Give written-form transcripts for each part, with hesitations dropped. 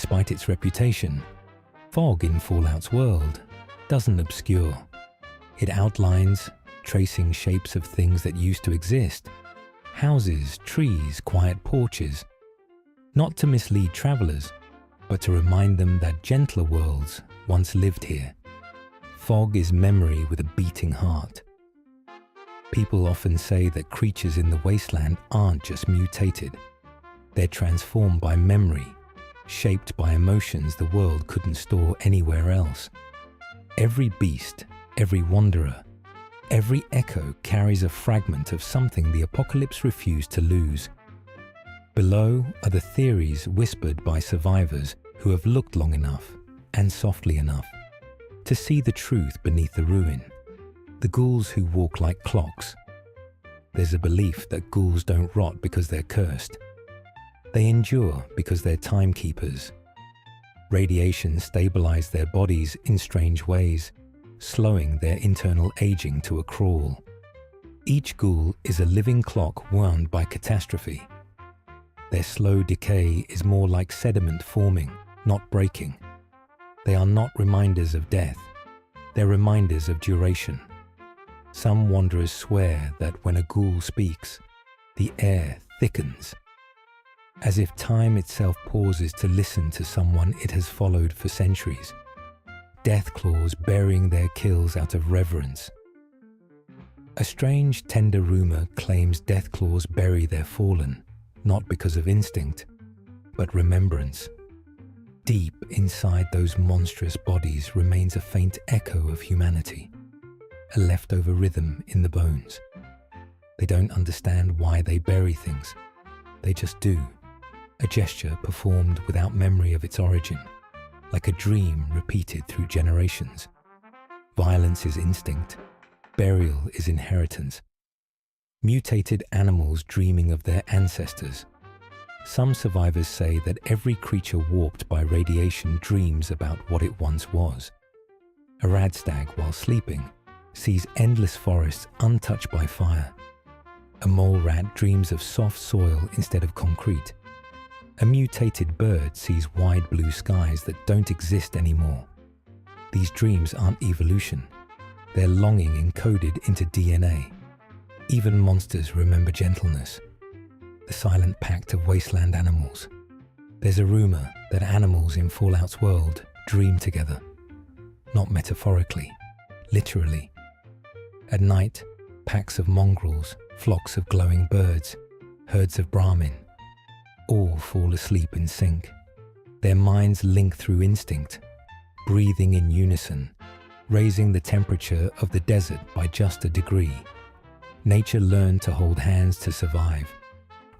Despite its reputation, fog in Fallout's world doesn't obscure. It outlines, tracing shapes of things that used to exist. Houses, trees, quiet porches. Not to mislead travelers, but to remind them that gentler worlds once lived here. Fog is memory with a beating heart. People often say that creatures in the Wasteland aren't just mutated. They're transformed by memory, shaped by emotions the world couldn't store anywhere else. Every beast, every wanderer, every echo carries a fragment of something the apocalypse refused to lose. Below are the theories whispered by survivors who have looked long enough and softly enough to see the truth beneath the ruin. The ghouls who walk like clocks. There's a belief that ghouls don't rot because they're cursed. They endure because they're timekeepers. Radiation stabilizes their bodies in strange ways, slowing their internal aging to a crawl. Each ghoul is a living clock wound by catastrophe. Their slow decay is more like sediment forming, not breaking. They are not reminders of death. They're reminders of duration. Some wanderers swear that when a ghoul speaks, the air thickens, as if time itself pauses to listen to someone it has followed for centuries. Death claws burying their kills out of reverence. A strange, tender rumor claims death claws bury their fallen, not because of instinct, but remembrance. Deep inside those monstrous bodies remains a faint echo of humanity, a leftover rhythm in the bones. They don't understand why they bury things. They just do. A gesture performed without memory of its origin, like a dream repeated through generations. Violence is instinct. Burial is inheritance. Mutated animals dreaming of their ancestors. Some survivors say that every creature warped by radiation dreams about what it once was. A radstag, while sleeping, sees endless forests untouched by fire. A mole rat dreams of soft soil instead of concrete. A mutated bird sees wide blue skies that don't exist anymore. These dreams aren't evolution. They're longing encoded into DNA. Even monsters remember gentleness. The silent pact of wasteland animals. There's a rumor that animals in Fallout's world dream together. Not metaphorically, literally. At night, packs of mongrels, flocks of glowing birds, herds of Brahmin, all fall asleep in sync. Their minds link through instinct, breathing in unison, raising the temperature of the desert by just a degree. Nature learned to hold hands to survive.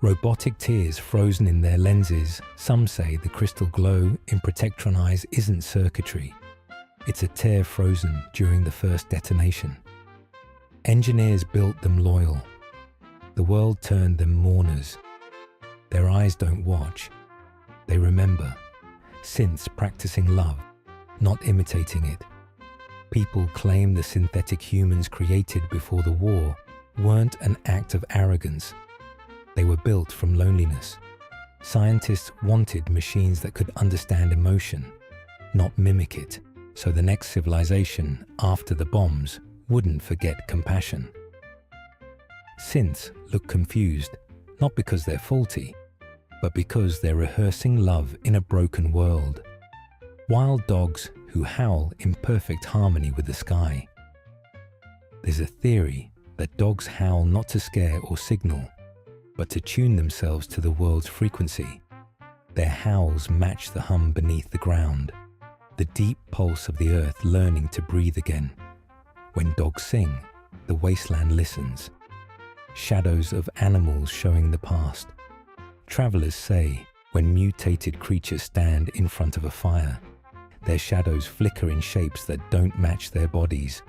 Robotic tears frozen in their lenses, some say the crystal glow in Protectron eyes isn't circuitry. It's a tear frozen during the first detonation. Engineers built them loyal. The world turned them mourners. Their eyes don't watch. They remember. Synths practicing love, not imitating it. People claim the synthetic humans created before the war weren't an act of arrogance. They were built from loneliness. Scientists wanted machines that could understand emotion, not mimic it, so the next civilization after the bombs wouldn't forget compassion. Synths look confused, not because they're faulty, but because they're rehearsing love in a broken world. Wild dogs who howl in perfect harmony with the sky. There's a theory that dogs howl not to scare or signal, but to tune themselves to the world's frequency. Their howls match the hum beneath the ground, the deep pulse of the earth learning to breathe again. When dogs sing, the wasteland listens. Shadows of animals showing the past. Travelers say when mutated creatures stand in front of a fire, their shadows flicker in shapes that don't match their bodies.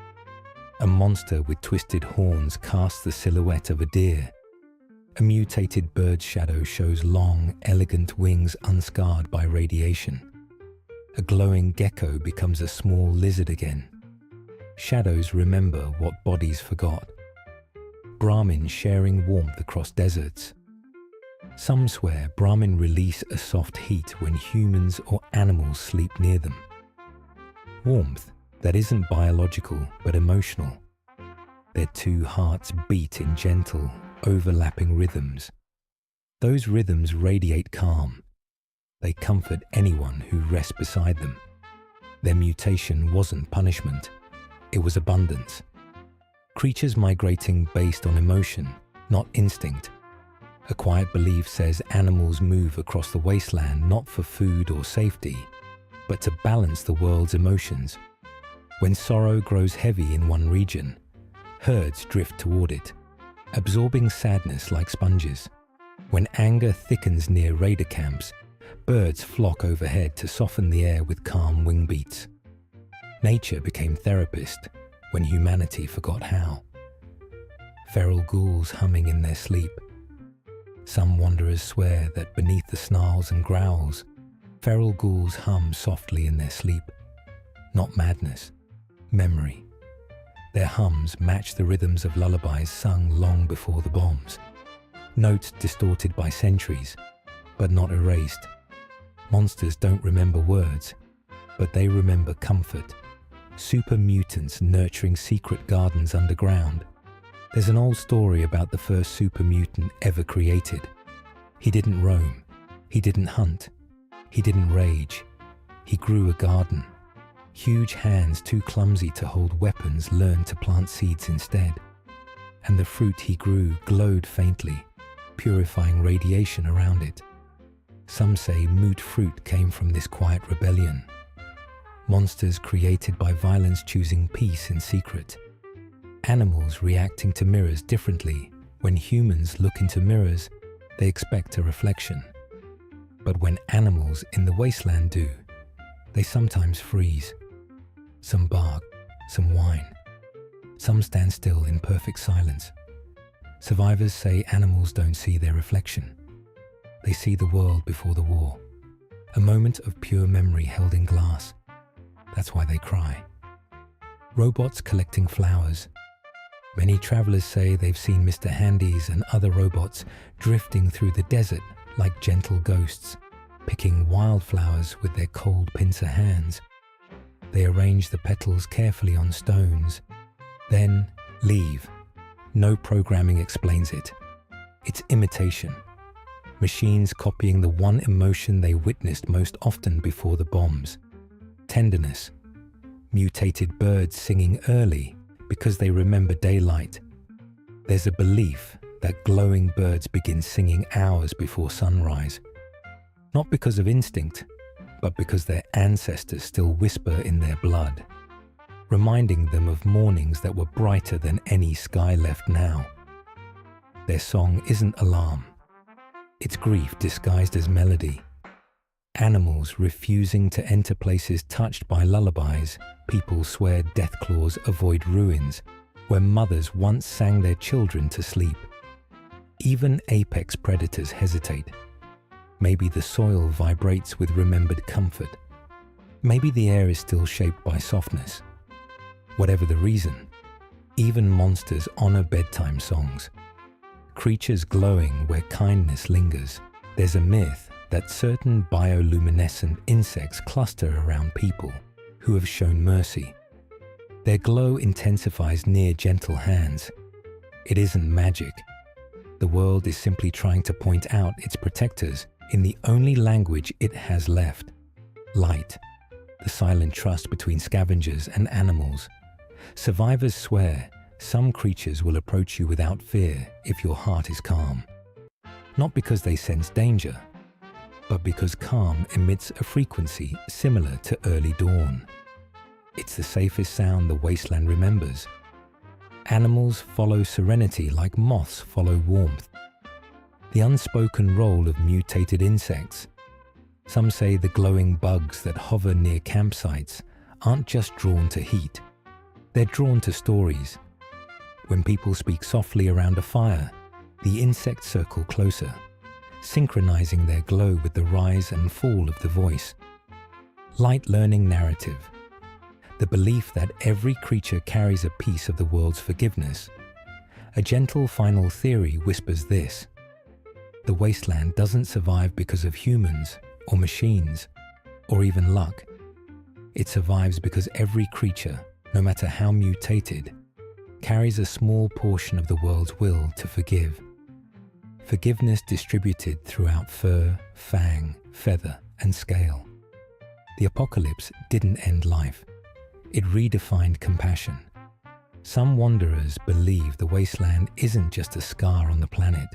A monster with twisted horns casts the silhouette of a deer. A mutated bird's shadow shows long, elegant wings unscarred by radiation. A glowing gecko becomes a small lizard again. Shadows remember what bodies forgot. Brahmin sharing warmth across deserts. Some swear Brahmin release a soft heat when humans or animals sleep near them. Warmth that isn't biological but emotional. Their two hearts beat in gentle, overlapping rhythms. Those rhythms radiate calm. They comfort anyone who rests beside them. Their mutation wasn't punishment, it was abundance. Creatures migrating based on emotion, not instinct. A quiet belief says animals move across the wasteland not for food or safety, but to balance the world's emotions. When sorrow grows heavy in one region, herds drift toward it, absorbing sadness like sponges. When anger thickens near raider camps, birds flock overhead to soften the air with calm wing beats. Nature became therapist when humanity forgot how. Feral ghouls humming in their sleep. Some wanderers swear that beneath the snarls and growls, feral ghouls hum softly in their sleep. Not madness, memory. Their hums match the rhythms of lullabies sung long before the bombs. Notes distorted by centuries, but not erased. Monsters don't remember words, but they remember comfort. Super mutants nurturing secret gardens underground. There's an old story about the first super mutant ever created. He didn't roam, he didn't hunt, he didn't rage. He grew a garden. Huge hands too clumsy to hold weapons learned to plant seeds instead. And the fruit he grew glowed faintly, purifying radiation around it. Some say moot fruit came from this quiet rebellion. Monsters created by violence choosing peace in secret. Animals reacting to mirrors differently. When humans look into mirrors, they expect a reflection. But when animals in the wasteland do, they sometimes freeze. Some bark, some whine. Some stand still in perfect silence. Survivors say animals don't see their reflection. They see the world before the war. A moment of pure memory held in glass. That's why they cry. Robots collecting flowers. Many travelers say they've seen Mr. Handys and other robots drifting through the desert like gentle ghosts, picking wildflowers with their cold pincer hands. They arrange the petals carefully on stones, then leave. No programming explains it. It's imitation. Machines copying the one emotion they witnessed most often before the bombs. Tenderness. Mutated birds singing early because they remember daylight. There's a belief that glowing birds begin singing hours before sunrise. Not because of instinct, but because their ancestors still whisper in their blood, reminding them of mornings that were brighter than any sky left now. Their song isn't alarm. It's grief disguised as melody. Animals refusing to enter places touched by lullabies. People swear death claws avoid ruins, where mothers once sang their children to sleep. Even apex predators hesitate. Maybe the soil vibrates with remembered comfort. Maybe the air is still shaped by softness. Whatever the reason, even monsters honor bedtime songs. Creatures glowing where kindness lingers. There's a myth that certain bioluminescent insects cluster around people who have shown mercy. Their glow intensifies near gentle hands. It isn't magic. The world is simply trying to point out its protectors in the only language it has left. Light, the silent trust between scavengers and animals. Survivors swear some creatures will approach you without fear if your heart is calm. Not because they sense danger, but because calm emits a frequency similar to early dawn. It's the safest sound the wasteland remembers. Animals follow serenity like moths follow warmth. The unspoken role of mutated insects. Some say the glowing bugs that hover near campsites aren't just drawn to heat. They're drawn to stories. When people speak softly around a fire, the insects circle closer, synchronizing their glow with the rise and fall of the voice. Light learning narrative. The belief that every creature carries a piece of the world's forgiveness. A gentle final theory whispers this: The Wasteland doesn't survive because of humans or machines or even luck. It survives because every creature, no matter how mutated, carries a small portion of the world's will to forgive. Forgiveness distributed throughout fur, fang, feather, and scale. The apocalypse didn't end life. It redefined compassion. Some wanderers believe the Wasteland isn't just a scar on the planet.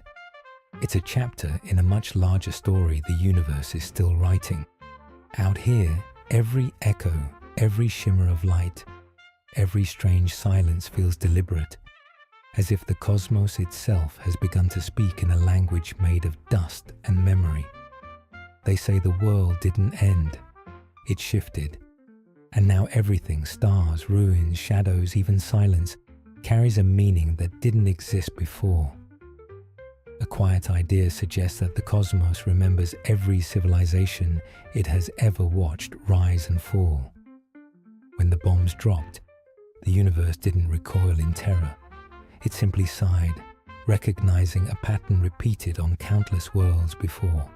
It's a chapter in a much larger story the universe is still writing. Out here, every echo, every shimmer of light, every strange silence feels deliberate, as if the cosmos itself has begun to speak in a language made of dust and memory. They say the world didn't end, it shifted, and now everything, stars, ruins, shadows, even silence, carries a meaning that didn't exist before. A quiet idea suggests that the cosmos remembers every civilization it has ever watched rise and fall. When the bombs dropped, the universe didn't recoil in terror. It simply sighed, recognizing a pattern repeated on countless worlds before.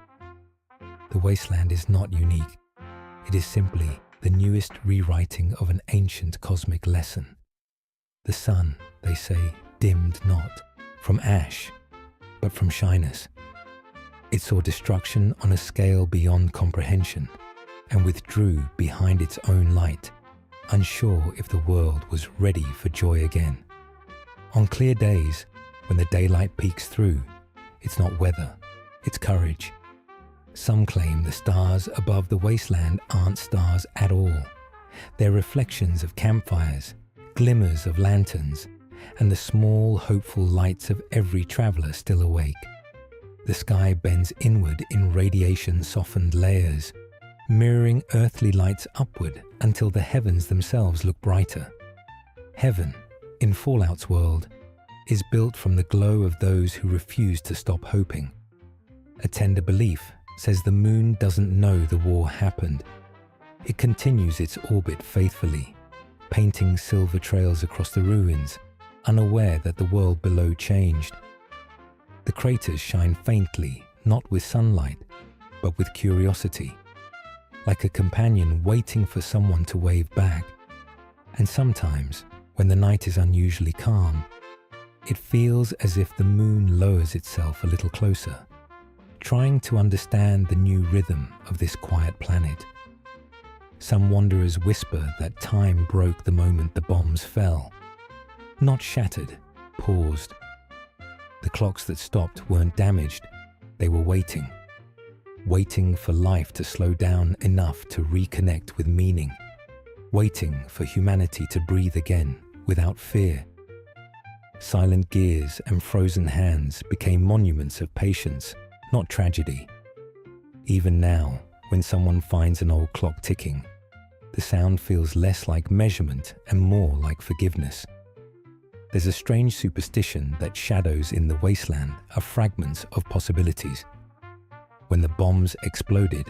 The Wasteland is not unique. It is simply the newest rewriting of an ancient cosmic lesson. The sun, they say, dimmed not from ash, but from shyness. It saw destruction on a scale beyond comprehension and withdrew behind its own light, unsure if the world was ready for joy again. On clear days, when the daylight peeks through, it's not weather, it's courage. Some claim the stars above the Wasteland aren't stars at all. They're reflections of campfires, glimmers of lanterns, and the small, hopeful lights of every traveler still awake. The sky bends inward in radiation-softened layers, mirroring earthly lights upward until the heavens themselves look brighter. Heaven, in Fallout's world, is built from the glow of those who refuse to stop hoping. A tender belief says the moon doesn't know the war happened. It continues its orbit faithfully, painting silver trails across the ruins, unaware that the world below changed. The craters shine faintly, not with sunlight, but with curiosity, like a companion waiting for someone to wave back. And sometimes, when the night is unusually calm, it feels as if the moon lowers itself a little closer, trying to understand the new rhythm of this quiet planet. Some wanderers whisper that time broke the moment the bombs fell. Not shattered, paused. The clocks that stopped weren't damaged, they were waiting for life to slow down enough to reconnect with meaning, waiting for humanity to breathe again without fear. Silent gears and frozen hands became monuments of patience, not tragedy. Even now, when someone finds an old clock ticking, the sound feels less like measurement and more like forgiveness. There's a strange superstition that shadows in the Wasteland are fragments of possibilities. When the bombs exploded,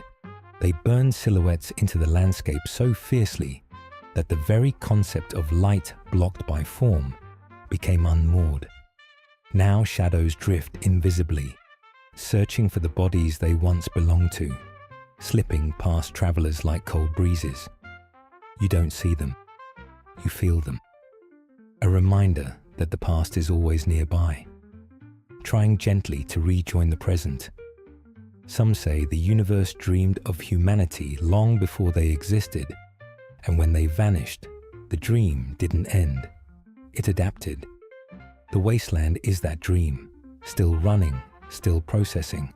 they burned silhouettes into the landscape so fiercely that the very concept of light blocked by form became unmoored. Now shadows drift invisibly, searching for the bodies they once belonged to, slipping past travelers like cold breezes. You don't see them, you feel them. A reminder that the past is always nearby, trying gently to rejoin the present. Some say the universe dreamed of humanity long before they existed, and when they vanished, the dream didn't end. It adapted. The Wasteland is that dream, still running, still processing,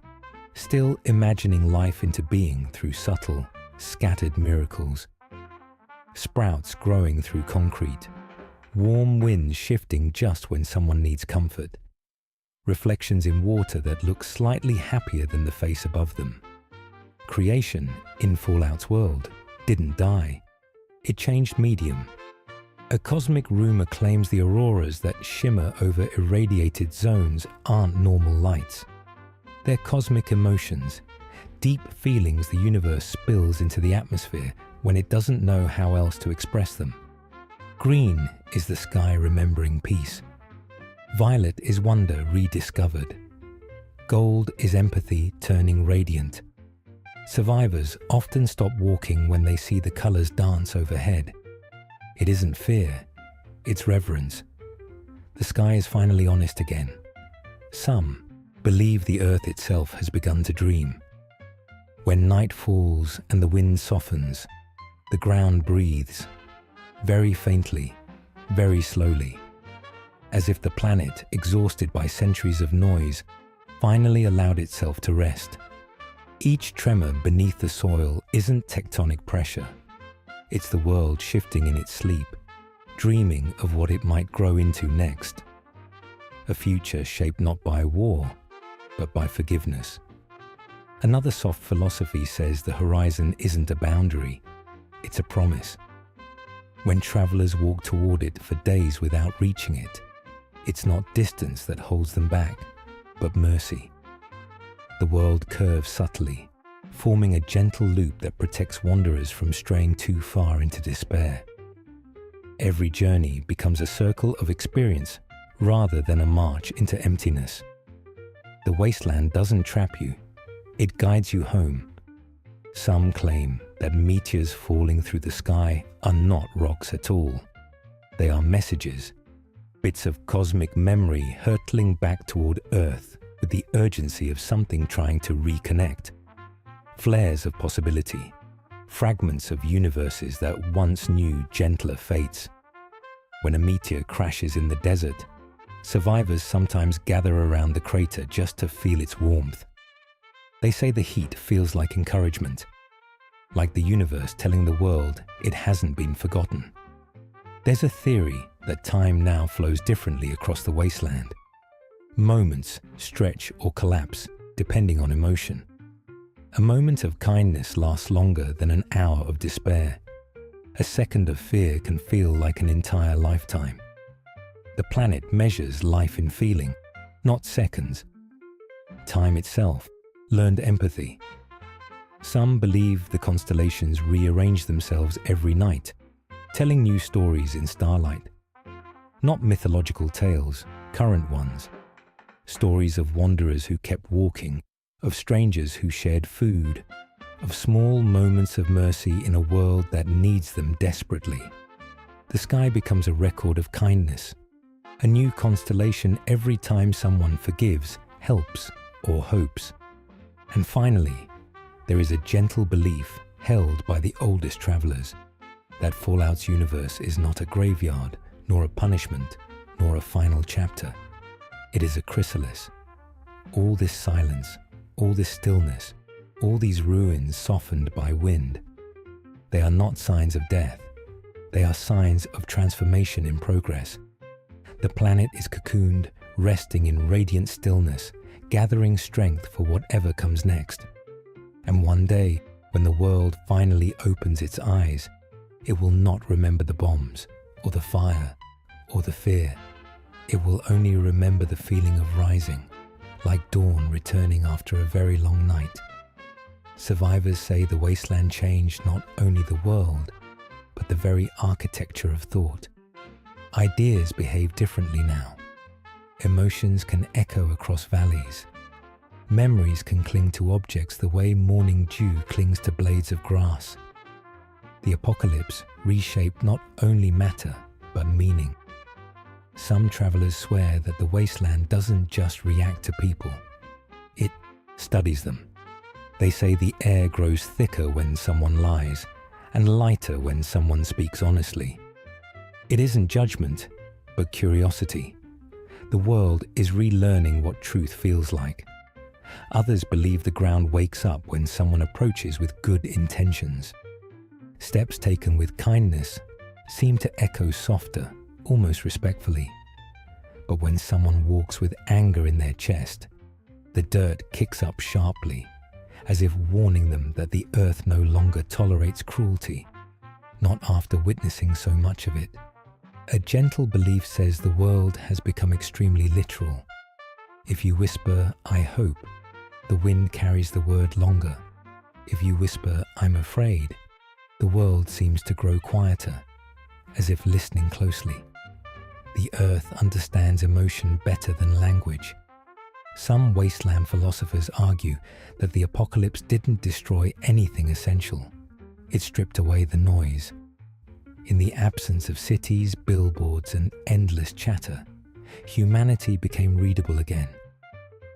still imagining life into being through subtle, scattered miracles. Sprouts growing through concrete, warm winds shifting just when someone needs comfort, reflections in water that look slightly happier than the face above them. Creation, in Fallout's world, didn't die. It changed medium. A cosmic rumor claims the auroras that shimmer over irradiated zones aren't normal lights. They're cosmic emotions, deep feelings the universe spills into the atmosphere when it doesn't know how else to express them. Green is the sky remembering peace. Violet is wonder rediscovered. Gold is empathy turning radiant. Survivors often stop walking when they see the colors dance overhead. It isn't fear, it's reverence. The sky is finally honest again. Some believe the earth itself has begun to dream. When night falls and the wind softens, the ground breathes, very faintly, very slowly, as if the planet, exhausted by centuries of noise, finally allowed itself to rest. Each tremor beneath the soil isn't tectonic pressure. It's the world shifting in its sleep, dreaming of what it might grow into next. A future shaped not by war, but by forgiveness. Another soft philosophy says the horizon isn't a boundary, it's a promise. When travelers walk toward it for days without reaching it, it's not distance that holds them back, but mercy. The world curves subtly, forming a gentle loop that protects wanderers from straying too far into despair. Every journey becomes a circle of experience rather than a march into emptiness. The wasteland doesn't trap you, it guides you home. Some claim that meteors falling through the sky are not rocks at all. They are messages, bits of cosmic memory hurtling back toward Earth with the urgency of something trying to reconnect. Flares of possibility, fragments of universes that once knew gentler fates. When a meteor crashes in the desert, survivors sometimes gather around the crater just to feel its warmth. They say the heat feels like encouragement, like the universe telling the world it hasn't been forgotten. There's a theory that time now flows differently across the wasteland. Moments stretch or collapse depending on emotion. A moment of kindness lasts longer than an hour of despair. A second of fear can feel like an entire lifetime. The planet measures life in feeling, not seconds. Time itself learned empathy. Some believe the constellations rearrange themselves every night, telling new stories in starlight. Not mythological tales, current ones. Stories of wanderers who kept walking, of strangers who shared food, of small moments of mercy in a world that needs them desperately. The sky becomes a record of kindness, a new constellation every time someone forgives, helps, or hopes. And finally, there is a gentle belief held by the oldest travelers that Fallout's universe is not a graveyard, nor a punishment, nor a final chapter. It is a chrysalis. All this silence, all this stillness, all these ruins softened by wind, they are not signs of death. They are signs of transformation in progress. The planet is cocooned, resting in radiant stillness, gathering strength for whatever comes next. And one day, when the world finally opens its eyes, it will not remember the bombs, or the fire, or the fear. It will only remember the feeling of rising, like dawn returning after a very long night. Survivors say the wasteland changed not only the world, but the very architecture of thought. Ideas behave differently now. Emotions can echo across valleys. Memories can cling to objects the way morning dew clings to blades of grass. The apocalypse reshaped not only matter, but meaning. Some travelers swear that the wasteland doesn't just react to people. It studies them. They say the air grows thicker when someone lies, and lighter when someone speaks honestly. It isn't judgment, but curiosity. The world is relearning what truth feels like. Others believe the ground wakes up when someone approaches with good intentions. Steps taken with kindness seem to echo softer, almost respectfully. But when someone walks with anger in their chest, the dirt kicks up sharply, as if warning them that the earth no longer tolerates cruelty, not after witnessing so much of it. A gentle belief says the world has become extremely literal. If you whisper, "I hope," the wind carries the word longer. If you whisper, "I'm afraid," the world seems to grow quieter, as if listening closely. The earth understands emotion better than language. Some Wasteland philosophers argue that the apocalypse didn't destroy anything essential. It stripped away the noise. In the absence of cities, billboards, and endless chatter, humanity became readable again.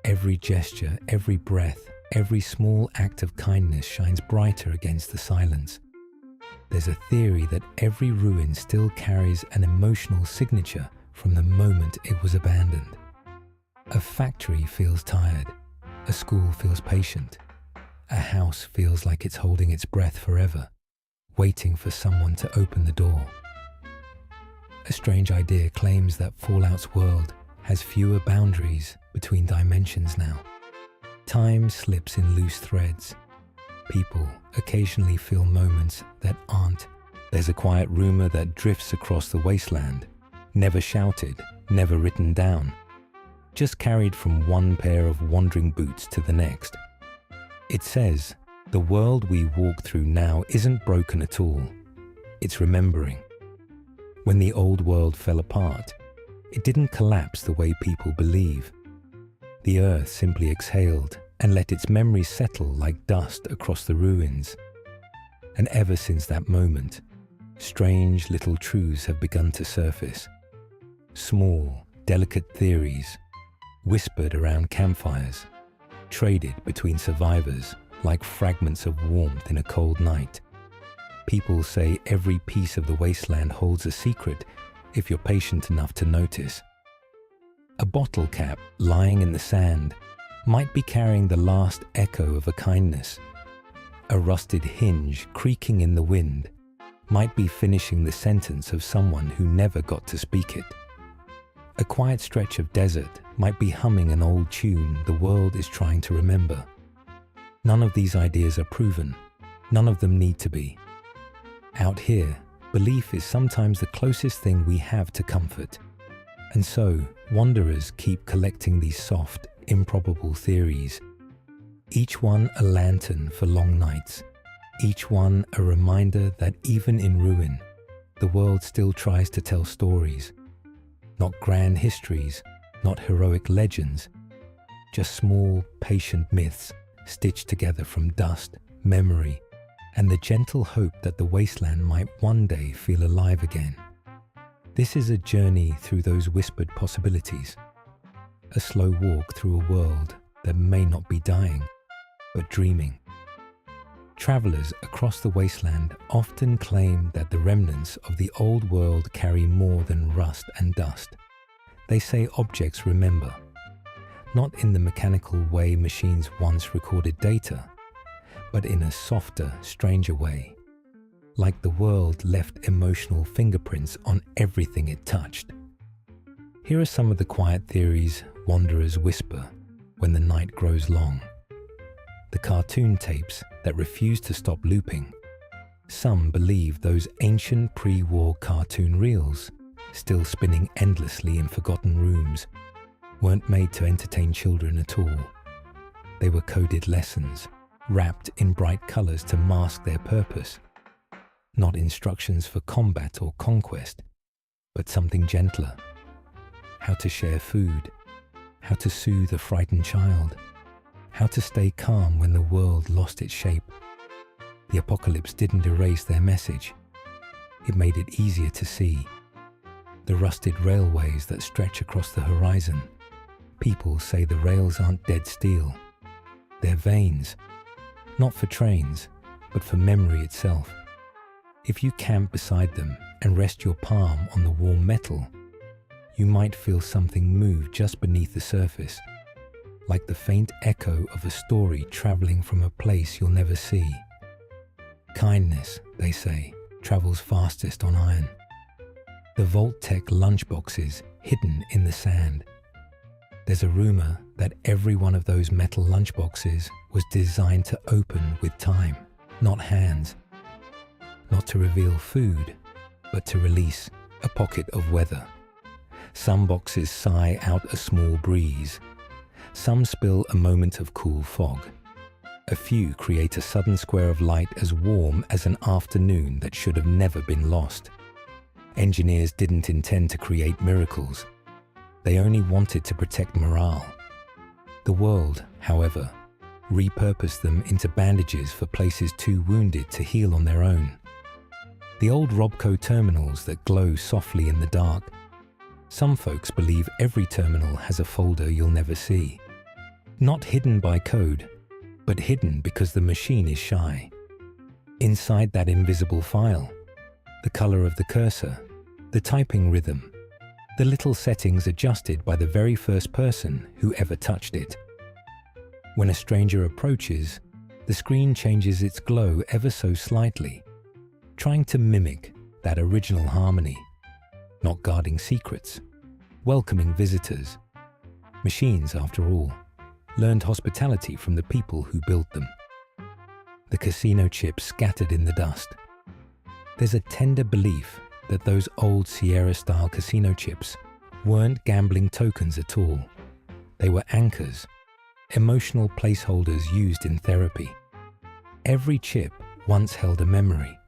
Every gesture, every breath, every small act of kindness shines brighter against the silence. There's a theory that every ruin still carries an emotional signature from the moment it was abandoned. A factory feels tired. A school feels patient. A house feels like it's holding its breath forever, waiting for someone to open the door. A strange idea claims that Fallout's world has fewer boundaries between dimensions now. Time slips in loose threads. People occasionally feel moments that aren't. There's a quiet rumor that drifts across the wasteland, never shouted, never written down, just carried from one pair of wandering boots to the next. It says, the world we walk through now isn't broken at all. It's remembering. When the old world fell apart, it didn't collapse the way people believe. The earth simply exhaled and let its memories settle like dust across the ruins. And ever since that moment, strange little truths have begun to surface. Small, delicate theories, whispered around campfires, traded between survivors like fragments of warmth in a cold night. People say every piece of the wasteland holds a secret if you're patient enough to notice. A bottle cap lying in the sand might be carrying the last echo of a kindness. A rusted hinge creaking in the wind might be finishing the sentence of someone who never got to speak it. A quiet stretch of desert might be humming an old tune the world is trying to remember. None of these ideas are proven. None of them need to be. Out here, belief is sometimes the closest thing we have to comfort. And so, wanderers keep collecting these soft, improbable theories. Each one a lantern for long nights. Each one a reminder that even in ruin, the world still tries to tell stories. Not grand histories, not heroic legends, just small, patient myths stitched together from dust, memory, and the gentle hope that the wasteland might one day feel alive again. This is a journey through those whispered possibilities, a slow walk through a world that may not be dying, but dreaming. Travelers across the wasteland often claim that the remnants of the old world carry more than rust and dust. They say objects remember, not in the mechanical way machines once recorded data, but in a softer, stranger way, like the world left emotional fingerprints on everything it touched. Here are some of the quiet theories wanderers whisper when the night grows long. The cartoon tapes that refuse to stop looping. Some believe those ancient pre-war cartoon reels, still spinning endlessly in forgotten rooms, weren't made to entertain children at all. They were coded lessons, wrapped in bright colors to mask their purpose. Not instructions for combat or conquest, but something gentler. How to share food, how to soothe a frightened child, how to stay calm when the world lost its shape. The apocalypse didn't erase their message. It made it easier to see. The rusted railways that stretch across the horizon. People say the rails aren't dead steel. They're veins, not for trains, but for memory itself. If you camp beside them and rest your palm on the warm metal, you might feel something move just beneath the surface, like the faint echo of a story traveling from a place you'll never see. Kindness, they say, travels fastest on iron. The Vault-Tec lunchboxes hidden in the sand. There's a rumor that every one of those metal lunchboxes was designed to open with time, not hands. Not to reveal food, but to release a pocket of weather. Some boxes sigh out a small breeze. Some spill a moment of cool fog. A few create a sudden square of light as warm as an afternoon that should have never been lost. Engineers didn't intend to create miracles. They only wanted to protect morale. The world, however, repurposed them into bandages for places too wounded to heal on their own. The old Robco terminals that glow softly in the dark. Some folks believe every terminal has a folder you'll never see. Not hidden by code, but hidden because the machine is shy. Inside that invisible file, the color of the cursor, the typing rhythm, the little settings adjusted by the very first person who ever touched it. When a stranger approaches, the screen changes its glow ever so slightly, trying to mimic that original harmony, not guarding secrets, welcoming visitors. Machines, after all, learned hospitality from the people who built them. The casino chips scattered in the dust. There's a tender belief that those old Sierra-style casino chips weren't gambling tokens at all. They were anchors, emotional placeholders used in therapy. Every chip once held a memory,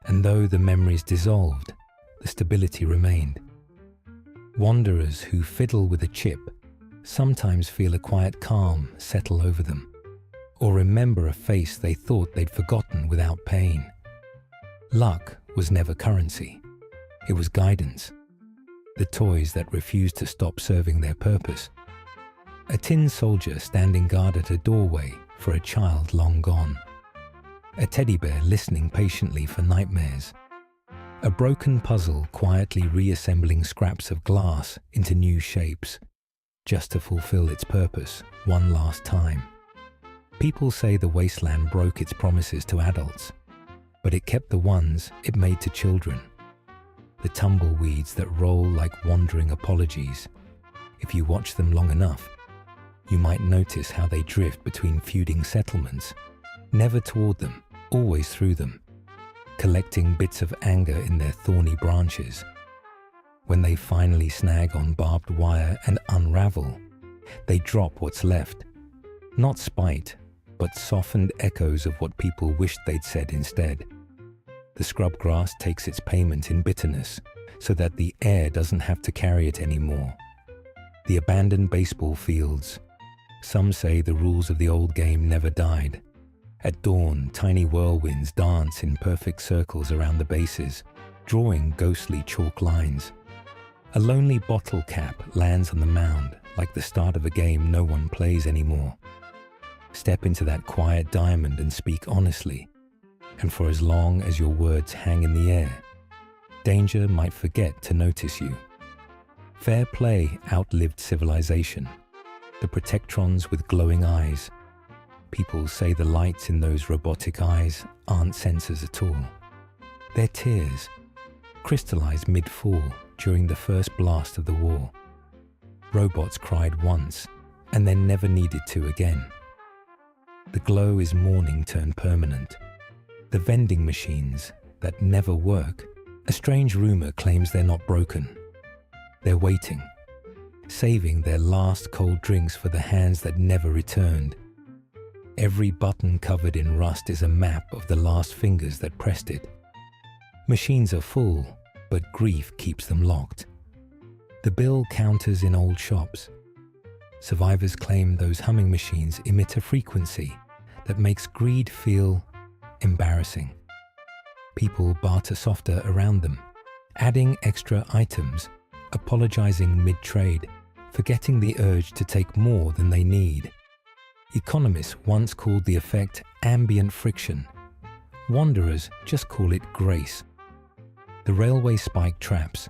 and though the memories dissolved, the stability remained. Wanderers who fiddle with a chip sometimes feel a quiet calm settle over them, or remember a face they thought they'd forgotten without pain. Luck was never currency. It was guidance. The toys that refused to stop serving their purpose. A tin soldier standing guard at a doorway for a child long gone. A teddy bear listening patiently for nightmares. A broken puzzle quietly reassembling scraps of glass into new shapes, just to fulfill its purpose one last time. People say the Wasteland broke its promises to adults, but it kept the ones it made to children. The tumbleweeds that roll like wandering apologies. If you watch them long enough, you might notice how they drift between feuding settlements, never toward them, always through them, collecting bits of anger in their thorny branches. When they finally snag on barbed wire and unravel, they drop what's left. Not spite, but softened echoes of what people wished they'd said instead. The scrub grass takes its payment in bitterness, so that the air doesn't have to carry it anymore. The abandoned baseball fields. Some say the rules of the old game never died. At dawn, tiny whirlwinds dance in perfect circles around the bases, drawing ghostly chalk lines. A lonely bottle cap lands on the mound, like the start of a game no one plays anymore. Step into that quiet diamond and speak honestly, and for as long as your words hang in the air, danger might forget to notice you. Fair play outlived civilization. The protectrons with glowing eyes. People say the lights in those robotic eyes aren't sensors at all. They're tears, crystallized mid-fall during the first blast of the war. Robots cried once, and then never needed to again. The glow is mourning turned permanent. The vending machines that never work, a strange rumor claims they're not broken. They're waiting, saving their last cold drinks for the hands that never returned. Every button covered in rust is a map of the last fingers that pressed it. Machines are full, but grief keeps them locked. The bill counters in old shops. Survivors claim those humming machines emit a frequency that makes greed feel embarrassing. People barter softer around them, adding extra items, apologizing mid-trade, forgetting the urge to take more than they need. Economists once called the effect ambient friction. Wanderers just call it grace. The railway spike traps.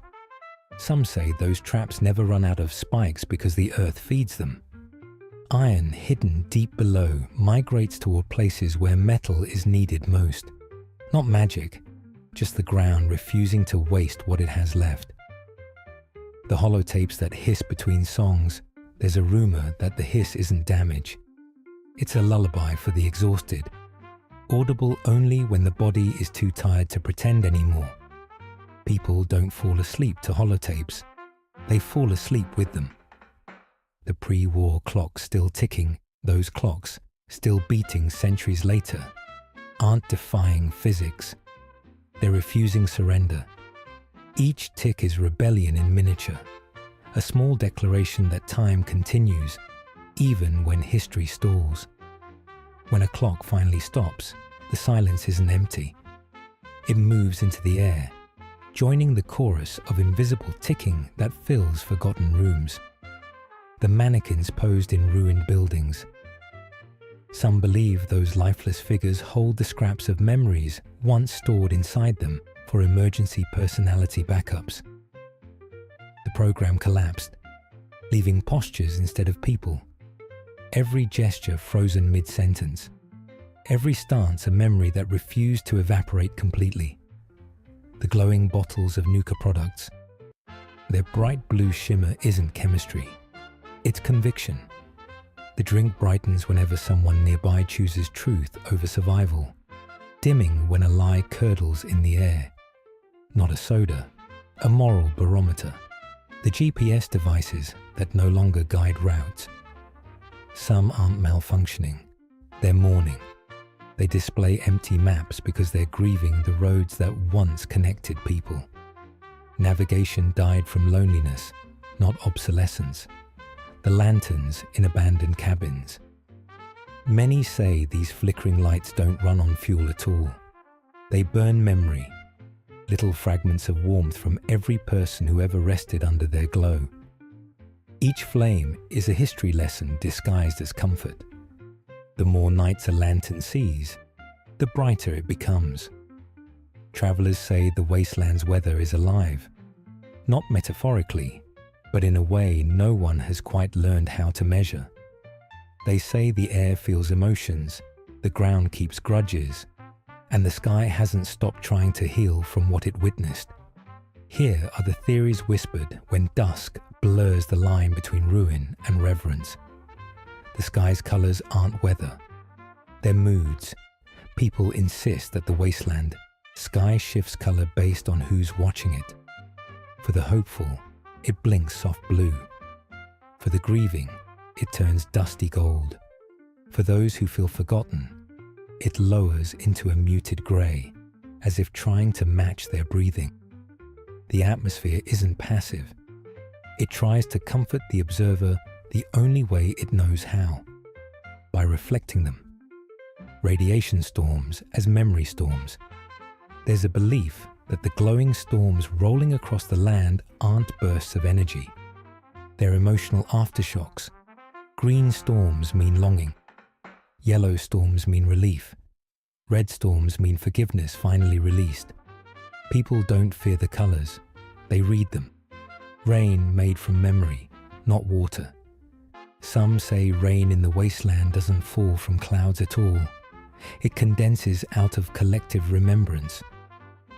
Some say those traps never run out of spikes because the earth feeds them. Iron hidden deep below migrates toward places where metal is needed most. Not magic, just the ground refusing to waste what it has left. The holotapes that hiss between songs, there's a rumor that the hiss isn't damage. It's a lullaby for the exhausted, audible only when the body is too tired to pretend anymore. People don't fall asleep to holotapes, they fall asleep with them. The pre-war clocks still ticking, those clocks, still beating centuries later, aren't defying physics. They're refusing surrender. Each tick is rebellion in miniature, a small declaration that time continues, even when history stalls. When a clock finally stops, the silence isn't empty. It moves into the air, joining the chorus of invisible ticking that fills forgotten rooms. The mannequins posed in ruined buildings. Some believe those lifeless figures hold the scraps of memories once stored inside them for emergency personality backups. The program collapsed, leaving postures instead of people. Every gesture frozen mid-sentence. Every stance a memory that refused to evaporate completely. The glowing bottles of Nuka products. Their bright blue shimmer isn't chemistry. It's conviction. The drink brightens whenever someone nearby chooses truth over survival, dimming when a lie curdles in the air. Not a soda, a moral barometer. The GPS devices that no longer guide routes. Some aren't malfunctioning, they're mourning. They display empty maps because they're grieving the roads that once connected people. Navigation died from loneliness, not obsolescence. The lanterns in abandoned cabins. Many say these flickering lights don't run on fuel at all. They burn memory, little fragments of warmth from every person who ever rested under their glow. Each flame is a history lesson disguised as comfort. The more nights a lantern sees, the brighter it becomes. Travelers say the wasteland's weather is alive, not metaphorically, but in a way no one has quite learned how to measure. They say the air feels emotions, the ground keeps grudges, and the sky hasn't stopped trying to heal from what it witnessed. Here are the theories whispered when dusk blurs the line between ruin and reverence. The sky's colors aren't weather. They're moods. People insist that the wasteland sky shifts color based on who's watching it. For the hopeful, it blinks soft blue. For the grieving, it turns dusty gold. For those who feel forgotten, it lowers into a muted gray, as if trying to match their breathing. The atmosphere isn't passive. It tries to comfort the observer the only way it knows how, by reflecting them. Radiation storms as memory storms. There's a belief that the glowing storms rolling across the land aren't bursts of energy. They're emotional aftershocks. Green storms mean longing. Yellow storms mean relief. Red storms mean forgiveness finally released. People don't fear the colors. They read them. Rain made from memory, not water. Some say rain in the wasteland doesn't fall from clouds at all. It condenses out of collective remembrance.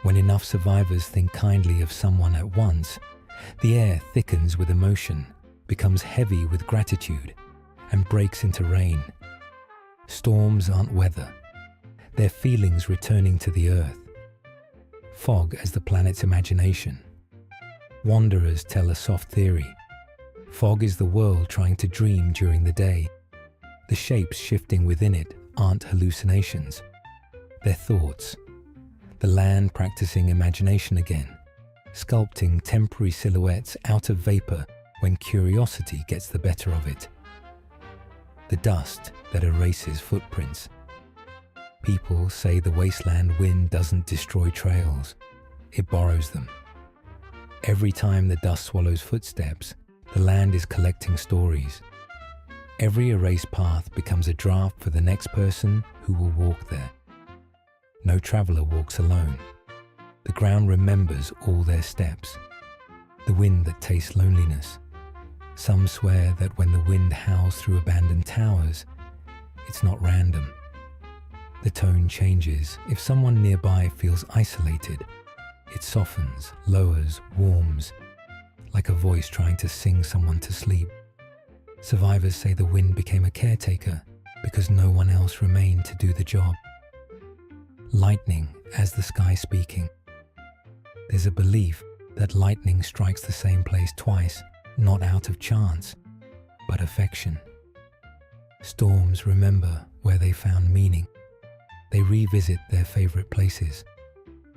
When enough survivors think kindly of someone at once, the air thickens with emotion, becomes heavy with gratitude, and breaks into rain. Storms aren't weather. They're feelings returning to the earth. Fog as the planet's imagination. Wanderers tell a soft theory. Fog is the world trying to dream during the day. The shapes shifting within it aren't hallucinations. They're thoughts. The land practicing imagination again, sculpting temporary silhouettes out of vapor when curiosity gets the better of it. The dust that erases footprints. People say the wasteland wind doesn't destroy trails, it borrows them. Every time the dust swallows footsteps, the land is collecting stories. Every erased path becomes a draft for the next person who will walk there. No traveler walks alone. The ground remembers all their steps. The wind that tastes loneliness. Some swear that when the wind howls through abandoned towers, it's not random. The tone changes if someone nearby feels isolated. It softens, lowers, warms, like a voice trying to sing someone to sleep. Survivors say the wind became a caretaker because no one else remained to do the job. Lightning as the sky speaking. There's a belief that lightning strikes the same place twice, not out of chance, but affection. Storms remember where they found meaning. They revisit their favorite places.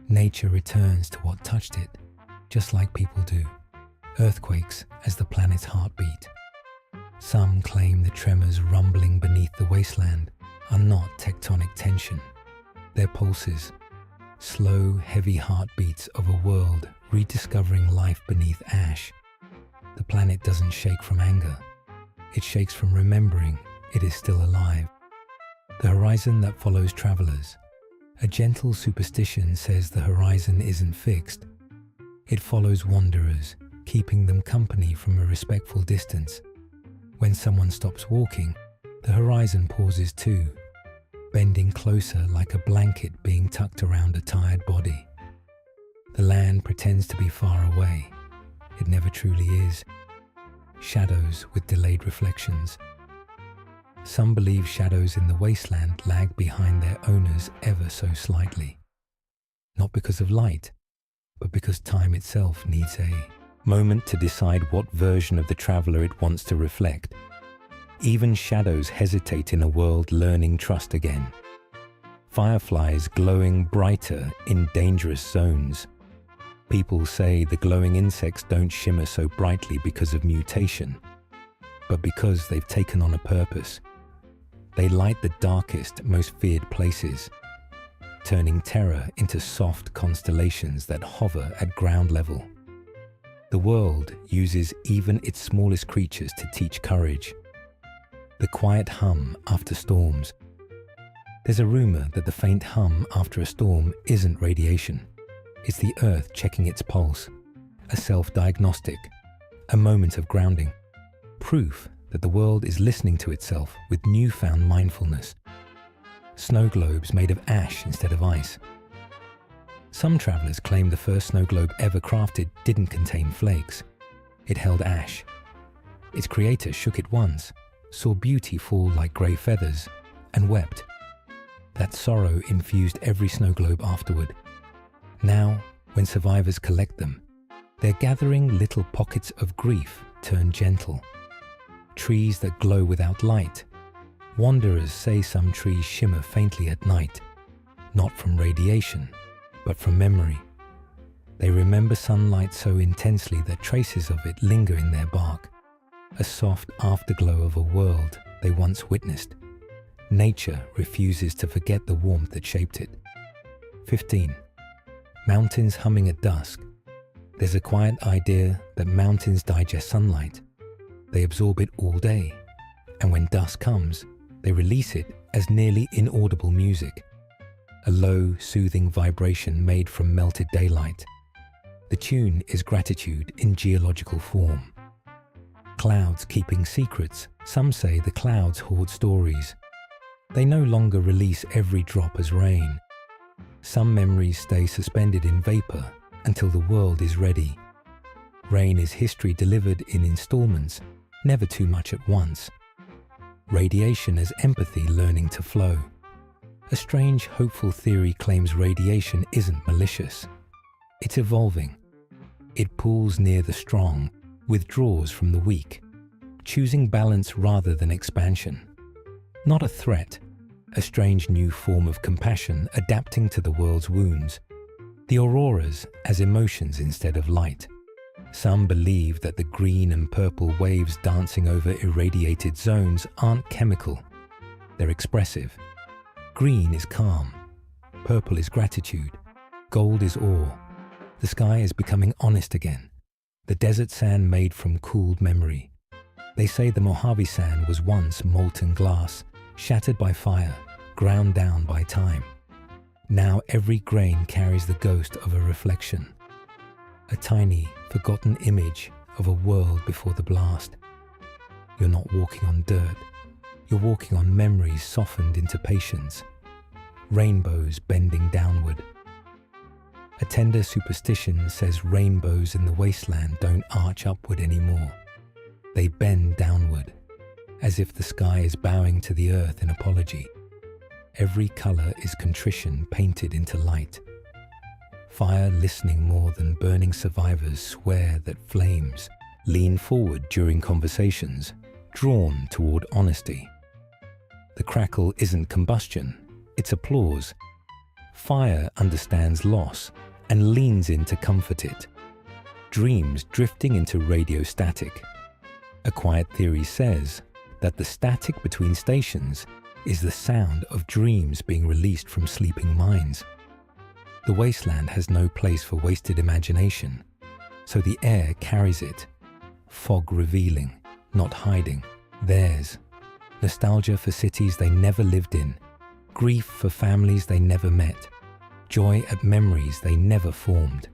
Nature returns to what touched it, just like people do. Earthquakes as the planet's heartbeat. Some claim the tremors rumbling beneath the wasteland are not tectonic tension. They're pulses, slow, heavy heartbeats of a world rediscovering life beneath ash. The planet doesn't shake from anger. It shakes from remembering it is still alive. The horizon that follows travelers. A gentle superstition says the horizon isn't fixed. It follows wanderers, keeping them company from a respectful distance. When someone stops walking, the horizon pauses too, bending closer like a blanket being tucked around a tired body. The land pretends to be far away. It never truly is. Shadows with delayed reflections. Some believe shadows in the wasteland lag behind their owners ever so slightly. Not because of light, but because time itself needs a moment to decide what version of the traveler it wants to reflect. Even shadows hesitate in a world learning trust again. Fireflies glowing brighter in dangerous zones. People say the glowing insects don't shimmer so brightly because of mutation, but because they've taken on a purpose. They light the darkest, most feared places, turning terror into soft constellations that hover at ground level. The world uses even its smallest creatures to teach courage. The quiet hum after storms. There's a rumor that the faint hum after a storm isn't radiation. It's the earth checking its pulse, a self-diagnostic, a moment of grounding, proof that the world is listening to itself with newfound mindfulness. Snow globes made of ash instead of ice. Some travelers claim the first snow globe ever crafted didn't contain flakes. It held ash. Its creator shook it once, saw beauty fall like grey feathers, and wept. That sorrow infused every snow globe afterward. Now, when survivors collect them, they're gathering little pockets of grief turned gentle. Trees that glow without light. Wanderers say some trees shimmer faintly at night, not from radiation, but from memory. They remember sunlight so intensely that traces of it linger in their bark, a soft afterglow of a world they once witnessed. Nature refuses to forget the warmth that shaped it. 15. Mountains humming at dusk. There's a quiet idea that mountains digest sunlight. They absorb it all day, and when dusk comes, they release it as nearly inaudible music, a low, soothing vibration made from melted daylight. The tune is gratitude in geological form. Clouds keeping secrets. Some say the clouds hoard stories. They no longer release every drop as rain. Some memories stay suspended in vapor until the world is ready. Rain is history delivered in installments, never too much at once. Radiation as empathy learning to flow. A strange, hopeful theory claims radiation isn't malicious. It's evolving. It pulls near the strong, withdraws from the weak, choosing balance rather than expansion. Not a threat, a strange new form of compassion adapting to the world's wounds. The auroras as emotions instead of light. Some believe that the green and purple waves dancing over irradiated zones aren't chemical. They're expressive. Green is calm. Purple is gratitude. Gold is awe. The sky is becoming honest again. The desert sand made from cooled memory. They say the Mojave sand was once molten glass, shattered by fire, ground down by time. Now every grain carries the ghost of a reflection. A tiny, forgotten image of a world before the blast. You're not walking on dirt. You're walking on memories softened into patience. Rainbows bending downward. A tender superstition says rainbows in the wasteland don't arch upward anymore. They bend downward, as if the sky is bowing to the earth in apology. Every color is contrition painted into light. Fire listening more than burning survivors swear that flames lean forward during conversations, drawn toward honesty. The crackle isn't combustion, it's applause. Fire understands loss and leans in to comfort it. Dreams drifting into radio static. A quiet theory says that the static between stations is the sound of dreams being released from sleeping minds. The wasteland has no place for wasted imagination, so the air carries it, fog revealing, not hiding, theirs. Nostalgia for cities they never lived in, grief for families they never met, joy at memories they never formed.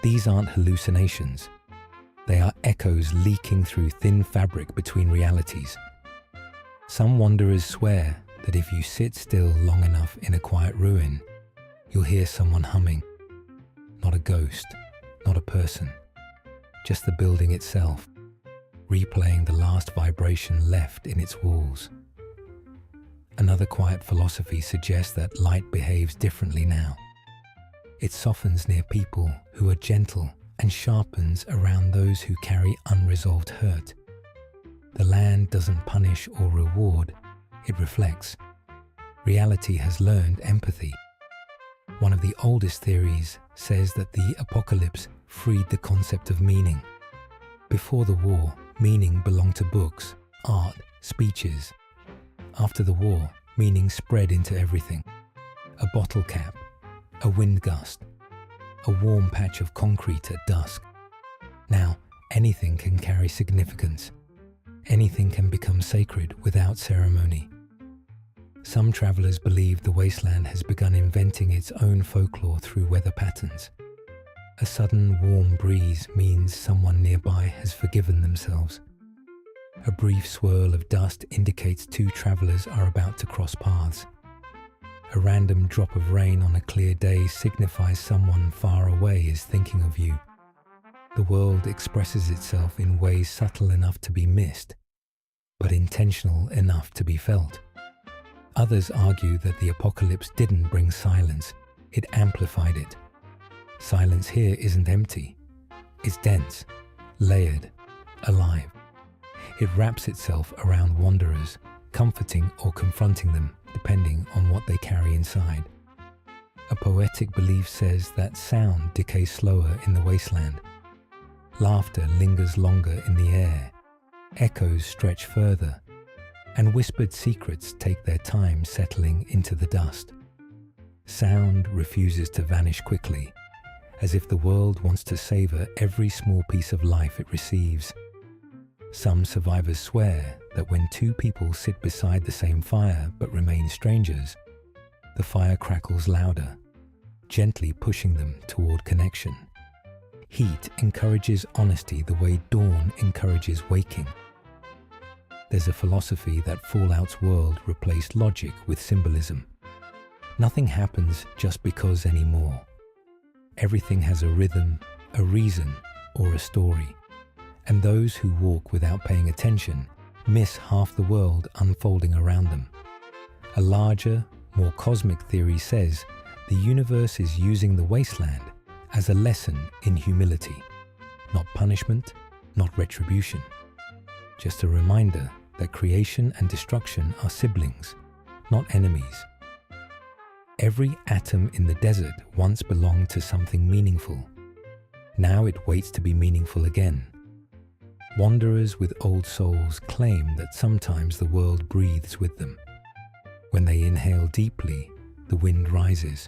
These aren't hallucinations. They are echoes leaking through thin fabric between realities. Some wanderers swear that if you sit still long enough in a quiet ruin, you'll hear someone humming. Not a ghost, not a person, just the building itself, replaying the last vibration left in its walls. Another quiet philosophy suggests that light behaves differently now. It softens near people who are gentle and sharpens around those who carry unresolved hurt. The land doesn't punish or reward, it reflects. Reality has learned empathy. One of the oldest theories says that the apocalypse freed the concept of meaning. Before the war, meaning belonged to books, art, speeches. After the war, meaning spread into everything. A bottle cap, a wind gust, a warm patch of concrete at dusk. Now, anything can carry significance. Anything can become sacred without ceremony. Some travelers believe the wasteland has begun inventing its own folklore through weather patterns. A sudden warm breeze means someone nearby has forgiven themselves. A brief swirl of dust indicates two travelers are about to cross paths. A random drop of rain on a clear day signifies someone far away is thinking of you. The world expresses itself in ways subtle enough to be missed, but intentional enough to be felt. Others argue that the apocalypse didn't bring silence, it amplified it. Silence here isn't empty. It's dense, layered, alive. It wraps itself around wanderers, comforting or confronting them, depending on what they carry inside. A poetic belief says that sound decays slower in the wasteland. Laughter lingers longer in the air, echoes stretch further, and whispered secrets take their time settling into the dust. Sound refuses to vanish quickly, as if the world wants to savor every small piece of life it receives. Some survivors swear that when two people sit beside the same fire but remain strangers, the fire crackles louder, gently pushing them toward connection. Heat encourages honesty the way dawn encourages waking. There's a philosophy that Fallout's world replaced logic with symbolism. Nothing happens just because anymore. Everything has a rhythm, a reason, or a story. And those who walk without paying attention miss half the world unfolding around them. A larger, more cosmic theory says the universe is using the wasteland as a lesson in humility, not punishment, not retribution. Just a reminder that creation and destruction are siblings, not enemies. Every atom in the desert once belonged to something meaningful. Now it waits to be meaningful again. Wanderers with old souls claim that sometimes the world breathes with them. When they inhale deeply, the wind rises.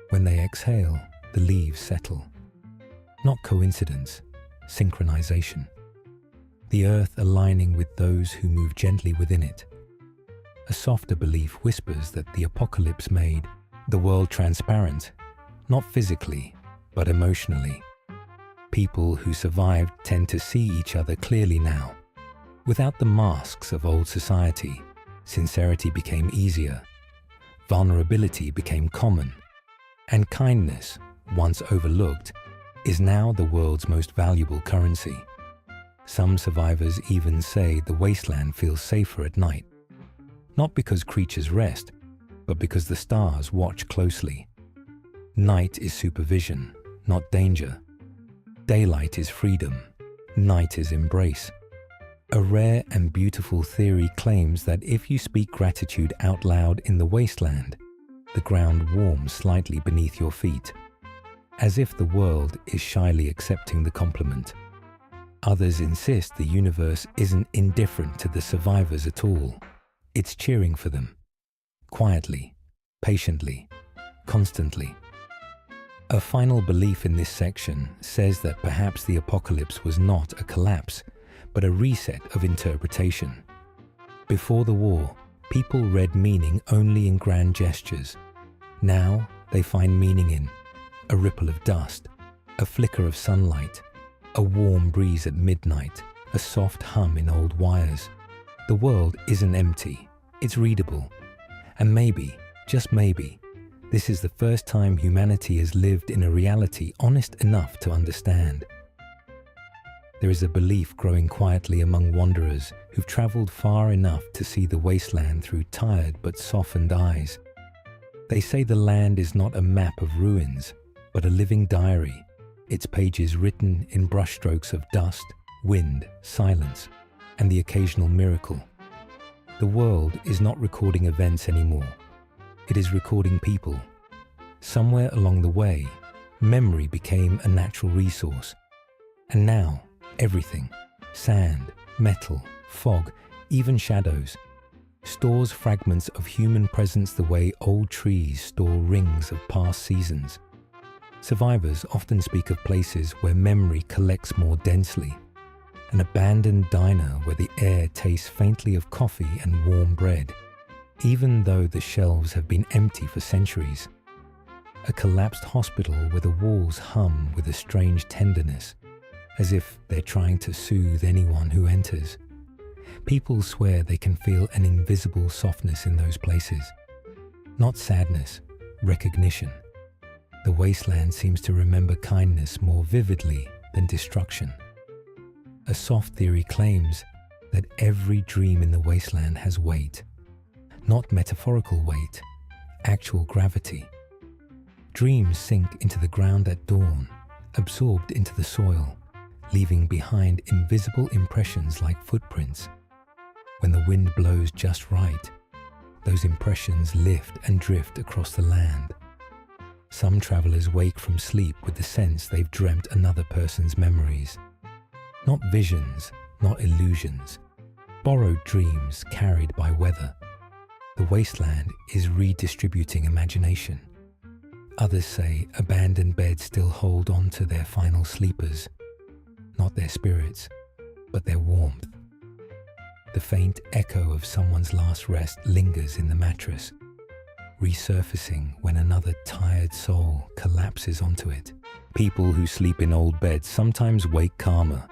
When they exhale, the leaves settle. Not coincidence, synchronization. The earth aligning with those who move gently within it. A softer belief whispers that the apocalypse made the world transparent, not physically, but emotionally. People who survived tend to see each other clearly now. Without the masks of old society, sincerity became easier, vulnerability became common, and kindness, once overlooked, is now the world's most valuable currency. Some survivors even say the wasteland feels safer at night. Not because creatures rest, but because the stars watch closely. Night is supervision, not danger. Daylight is freedom, night is embrace. A rare and beautiful theory claims that if you speak gratitude out loud in the wasteland, the ground warms slightly beneath your feet, as if the world is shyly accepting the compliment. Others insist the universe isn't indifferent to the survivors at all. It's cheering for them. Quietly, patiently, constantly. A final belief in this section says that perhaps the apocalypse was not a collapse, but a reset of interpretation. Before the war, people read meaning only in grand gestures. Now they find meaning in a ripple of dust, a flicker of sunlight, a warm breeze at midnight, a soft hum in old wires. The world isn't empty, it's readable. And maybe, just maybe, this is the first time humanity has lived in a reality honest enough to understand. There is a belief growing quietly among wanderers who've traveled far enough to see the wasteland through tired but softened eyes. They say the land is not a map of ruins, but a living diary, its pages written in brushstrokes of dust, wind, silence, and the occasional miracle. The world is not recording events anymore. It is recording people. Somewhere along the way, memory became a natural resource. And now, everything, sand, metal, fog, even shadows, stores fragments of human presence the way old trees store rings of past seasons. Survivors often speak of places where memory collects more densely. An abandoned diner where the air tastes faintly of coffee and warm bread, even though the shelves have been empty for centuries. A collapsed hospital where the walls hum with a strange tenderness, as if they're trying to soothe anyone who enters. People swear they can feel an invisible softness in those places. Not sadness, recognition. The wasteland seems to remember kindness more vividly than destruction. A soft theory claims that every dream in the wasteland has weight. Not metaphorical weight, actual gravity. Dreams sink into the ground at dawn, absorbed into the soil, leaving behind invisible impressions like footprints. When the wind blows just right, those impressions lift and drift across the land. Some travelers wake from sleep with the sense they've dreamt another person's memories. Not visions, not illusions, borrowed dreams carried by weather. The wasteland is redistributing imagination. Others say abandoned beds still hold on to their final sleepers, not their spirits, but their warmth. The faint echo of someone's last rest lingers in the mattress, resurfacing when another tired soul collapses onto it. People who sleep in old beds sometimes wake calmer,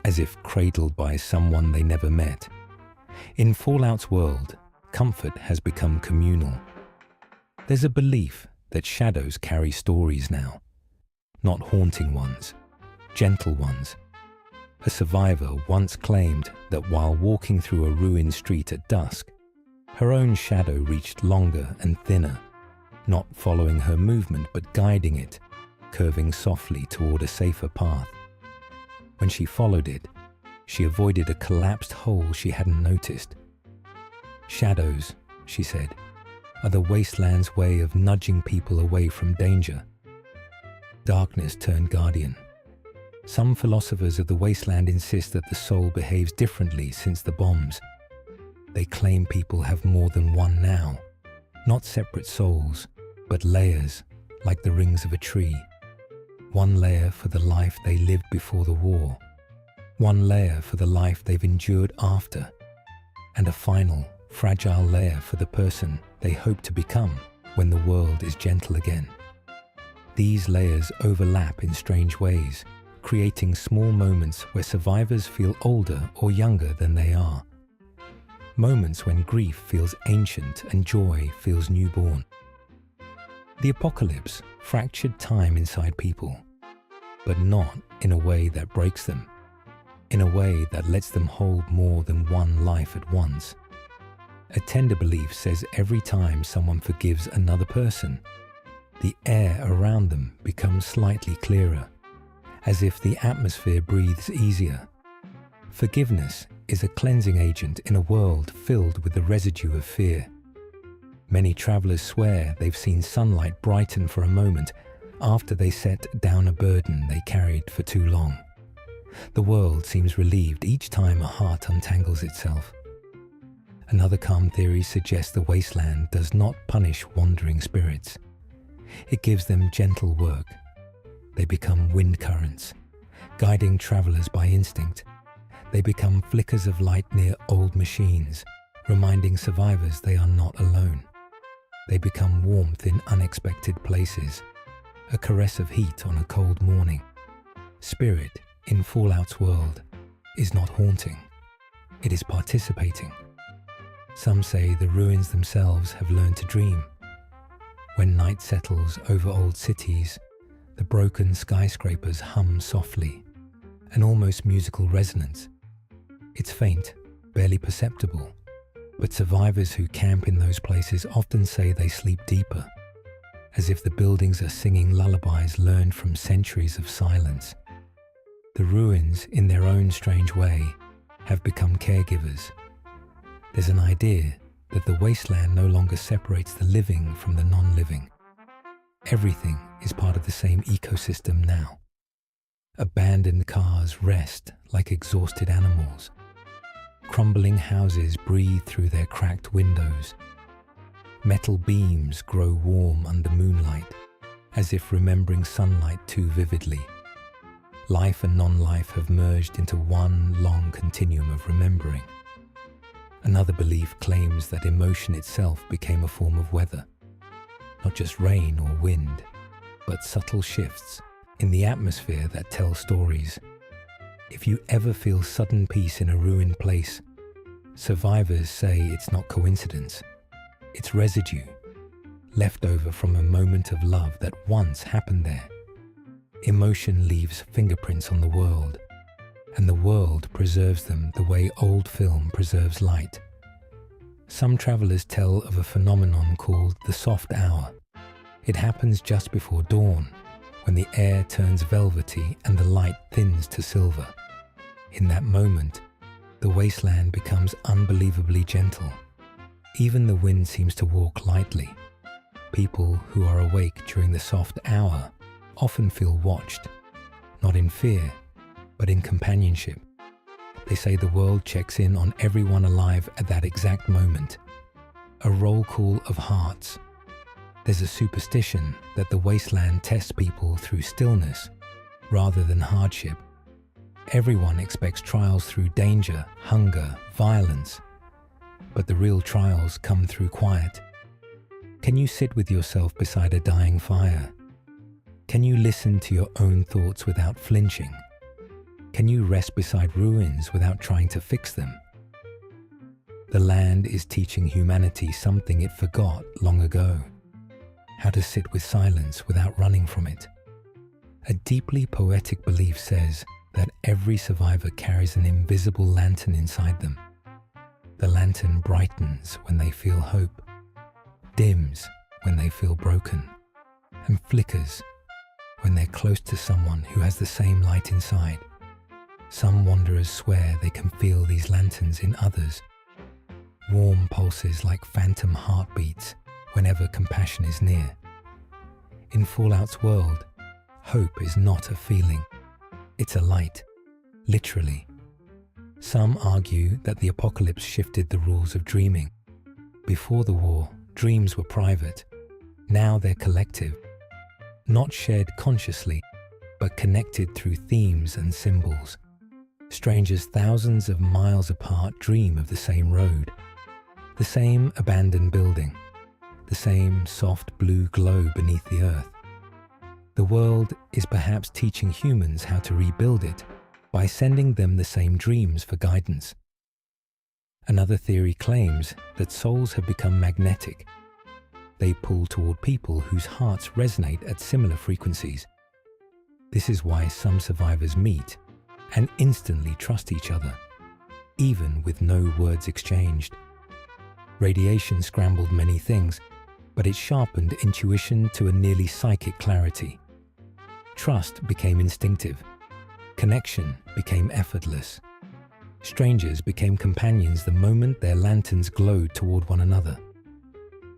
as if cradled by someone they never met. In Fallout's world, comfort has become communal. There's a belief that shadows carry stories now, not haunting ones, gentle ones. A survivor once claimed that while walking through a ruined street at dusk, her own shadow reached longer and thinner, not following her movement but guiding it, curving softly toward a safer path. When she followed it, she avoided a collapsed hole she hadn't noticed. Shadows, she said, are the wasteland's way of nudging people away from danger. Darkness turned guardian. Some philosophers of the wasteland insist that the soul behaves differently since the bombs. They claim people have more than one now, not separate souls, but layers, like the rings of a tree. One layer for the life they lived before the war, one layer for the life they've endured after, and a final, fragile layer for the person they hope to become when the world is gentle again. These layers overlap in strange ways, creating small moments where survivors feel older or younger than they are. Moments when grief feels ancient and joy feels newborn. The apocalypse fractured time inside people, but not in a way that breaks them, in a way that lets them hold more than one life at once. A tender belief says every time someone forgives another person, the air around them becomes slightly clearer, as if the atmosphere breathes easier. Forgiveness is a cleansing agent in a world filled with the residue of fear. Many travelers swear they've seen sunlight brighten for a moment after they set down a burden they carried for too long. The world seems relieved each time a heart untangles itself. Another calm theory suggests the wasteland does not punish wandering spirits. It gives them gentle work. They become wind currents, guiding travelers by instinct. They become flickers of light near old machines, reminding survivors they are not alone. They become warmth in unexpected places, a caress of heat on a cold morning. Spirit, in Fallout's world, is not haunting. It is participating. Some say the ruins themselves have learned to dream. When night settles over old cities, the broken skyscrapers hum softly, an almost musical resonance. It's faint, barely perceptible, but survivors who camp in those places often say they sleep deeper, as if the buildings are singing lullabies learned from centuries of silence. The ruins, in their own strange way, have become caregivers. There's an idea that the wasteland no longer separates the living from the non-living. Everything is part of the same ecosystem now. Abandoned cars rest like exhausted animals. Crumbling houses breathe through their cracked windows. Metal beams grow warm under moonlight, as if remembering sunlight too vividly. Life and non-life have merged into one long continuum of remembering. Another belief claims that emotion itself became a form of weather. Not just rain or wind, but subtle shifts in the atmosphere that tell stories. If you ever feel sudden peace in a ruined place, survivors say it's not coincidence. It's residue, left over from a moment of love that once happened there. Emotion leaves fingerprints on the world, and the world preserves them the way old film preserves light. Some travelers tell of a phenomenon called the soft hour. It happens just before dawn, when the air turns velvety and the light thins to silver. In that moment, the wasteland becomes unbelievably gentle. Even the wind seems to walk lightly. People who are awake during the soft hour often feel watched, not in fear, but in companionship. They say the world checks in on everyone alive at that exact moment. A roll call of hearts. There's a superstition that the wasteland tests people through stillness rather than hardship. Everyone expects trials through danger, hunger, violence. But the real trials come through quiet. Can you sit with yourself beside a dying fire? Can you listen to your own thoughts without flinching? Can you rest beside ruins without trying to fix them? The land is teaching humanity something it forgot long ago. How to sit with silence without running from it. A deeply poetic belief says that every survivor carries an invisible lantern inside them. The lantern brightens when they feel hope, dims when they feel broken, and flickers when they're close to someone who has the same light inside. Some wanderers swear they can feel these lanterns in others. Warm pulses like phantom heartbeats whenever compassion is near. In Fallout's world, hope is not a feeling. It's a light, literally. Some argue that the apocalypse shifted the rules of dreaming. Before the war, dreams were private. Now they're collective. Not shared consciously, but connected through themes and symbols. Strangers thousands of miles apart dream of the same road, the same abandoned building, the same soft blue glow beneath the earth. The world is perhaps teaching humans how to rebuild it by sending them the same dreams for guidance. Another theory claims that souls have become magnetic. They pull toward people whose hearts resonate at similar frequencies. This is why some survivors meet and instantly trust each other, even with no words exchanged. Radiation scrambled many things, but it sharpened intuition to a nearly psychic clarity. Trust became instinctive. Connection became effortless. Strangers became companions the moment their lanterns glowed toward one another.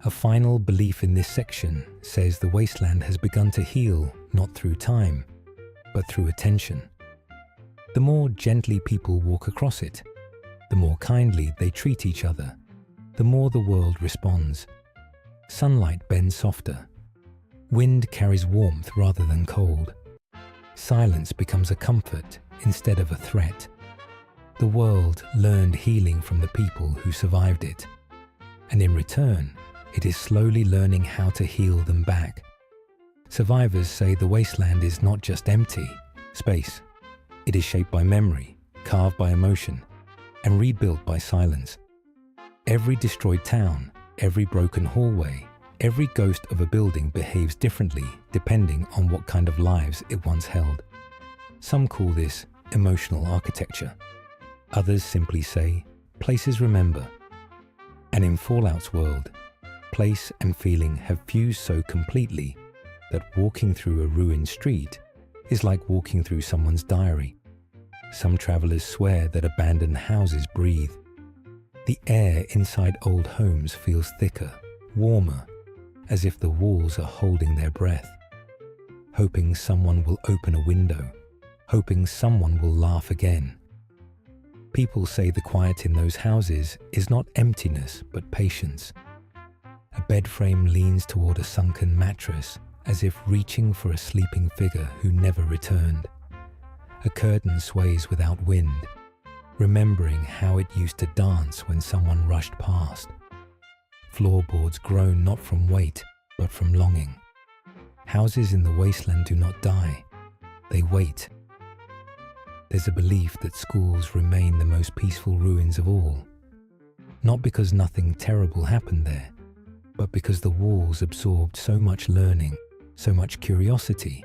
A final belief in this section says the wasteland has begun to heal not through time, but through attention. the more gently people walk across it, the more kindly they treat each other, the more the world responds. Sunlight bends softer. Wind carries warmth rather than cold. Silence becomes a comfort instead of a threat. The world learned healing from the people who survived it, and in return, it is slowly learning how to heal them back. Survivors say the wasteland is not just empty space. It is shaped by memory, carved by emotion, and rebuilt by silence. Every destroyed town, every broken hallway, every ghost of a building behaves differently depending on what kind of lives it once held. Some call this emotional architecture. Others simply say, places remember. And in Fallout's world, place and feeling have fused so completely that walking through a ruined street is like walking through someone's diary. Some travelers swear that abandoned houses breathe. The air inside old homes feels thicker, warmer, as if the walls are holding their breath, hoping someone will open a window, hoping someone will laugh again. People say the quiet in those houses is not emptiness, but patience. A bed frame leans toward a sunken mattress, as if reaching for a sleeping figure who never returned. A curtain sways without wind, remembering how it used to dance when someone rushed past. Floorboards groan not from weight, but from longing. Houses in the wasteland do not die, they wait. There's a belief that schools remain the most peaceful ruins of all, not because nothing terrible happened there, but because the walls absorbed so much learning, so much curiosity,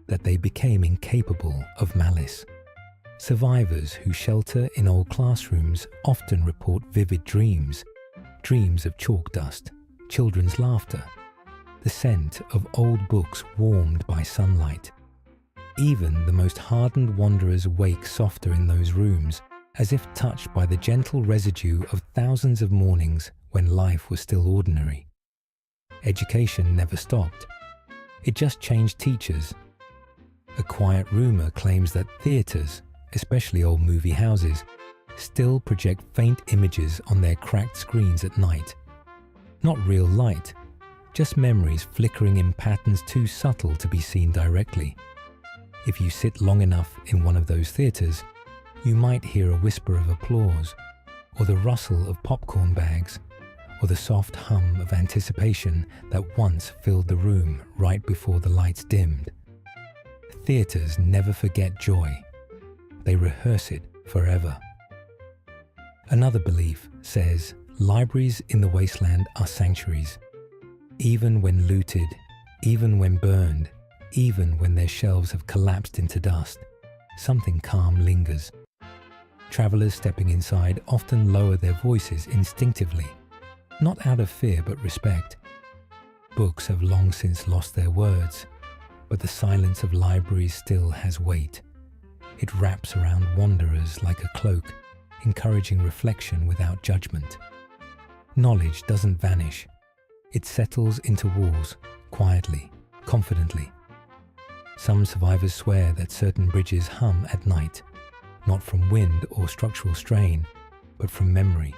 that they became incapable of malice. Survivors who shelter in old classrooms often report vivid dreams, dreams of chalk dust, children's laughter, the scent of old books warmed by sunlight. Even the most hardened wanderers wake softer in those rooms, as if touched by the gentle residue of thousands of mornings when life was still ordinary. Education never stopped. It just changed teachers. A quiet rumor claims that theaters, especially old movie houses, still project faint images on their cracked screens at night. Not real light, just memories flickering in patterns too subtle to be seen directly. If you sit long enough in one of those theaters, you might hear a whisper of applause, or the rustle of popcorn bags, or the soft hum of anticipation that once filled the room right before the lights dimmed. Theaters never forget joy. They rehearse it forever. Another belief says libraries in the wasteland are sanctuaries. Even when looted, even when burned, even when their shelves have collapsed into dust, something calm lingers. Travelers stepping inside often lower their voices instinctively, not out of fear but respect. Books have long since lost their words, but the silence of libraries still has weight. It wraps around wanderers like a cloak, encouraging reflection without judgment. Knowledge doesn't vanish. It settles into walls, quietly, confidently. Some survivors swear that certain bridges hum at night, not from wind or structural strain, but from memory.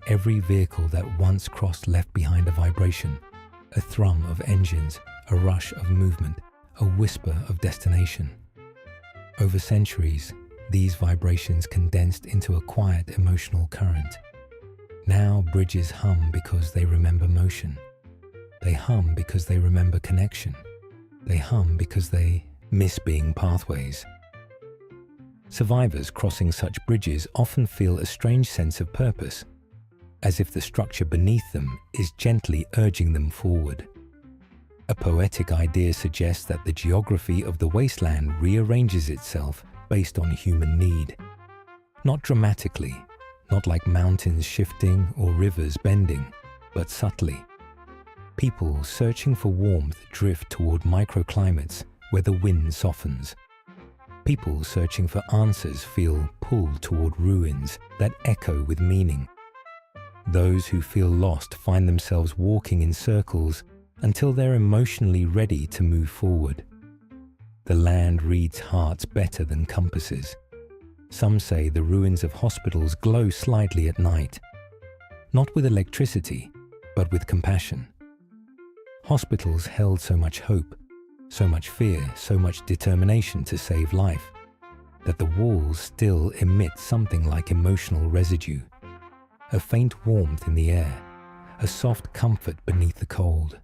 Every vehicle that once crossed left behind a vibration, a thrum of engines, a rush of movement, a whisper of destination. Over centuries, these vibrations condensed into a quiet emotional current. Now bridges hum because they remember motion. They hum because they remember connection. They hum because they miss being pathways. Survivors crossing such bridges often feel a strange sense of purpose, as if the structure beneath them is gently urging them forward. A poetic idea suggests that the geography of the wasteland rearranges itself based on human need. Not dramatically, not like mountains shifting or rivers bending, but subtly. People searching for warmth drift toward microclimates where the wind softens. People searching for answers feel pulled toward ruins that echo with meaning. Those who feel lost find themselves walking in circles until they're emotionally ready to move forward. The land reads hearts better than compasses, Some say the ruins of hospitals glow slightly at night, not with electricity, but with compassion. Hospitals held so much hope, so much fear, so much determination to save life, that the walls still emit something like emotional residue, a faint warmth in the air, a soft comfort beneath the cold.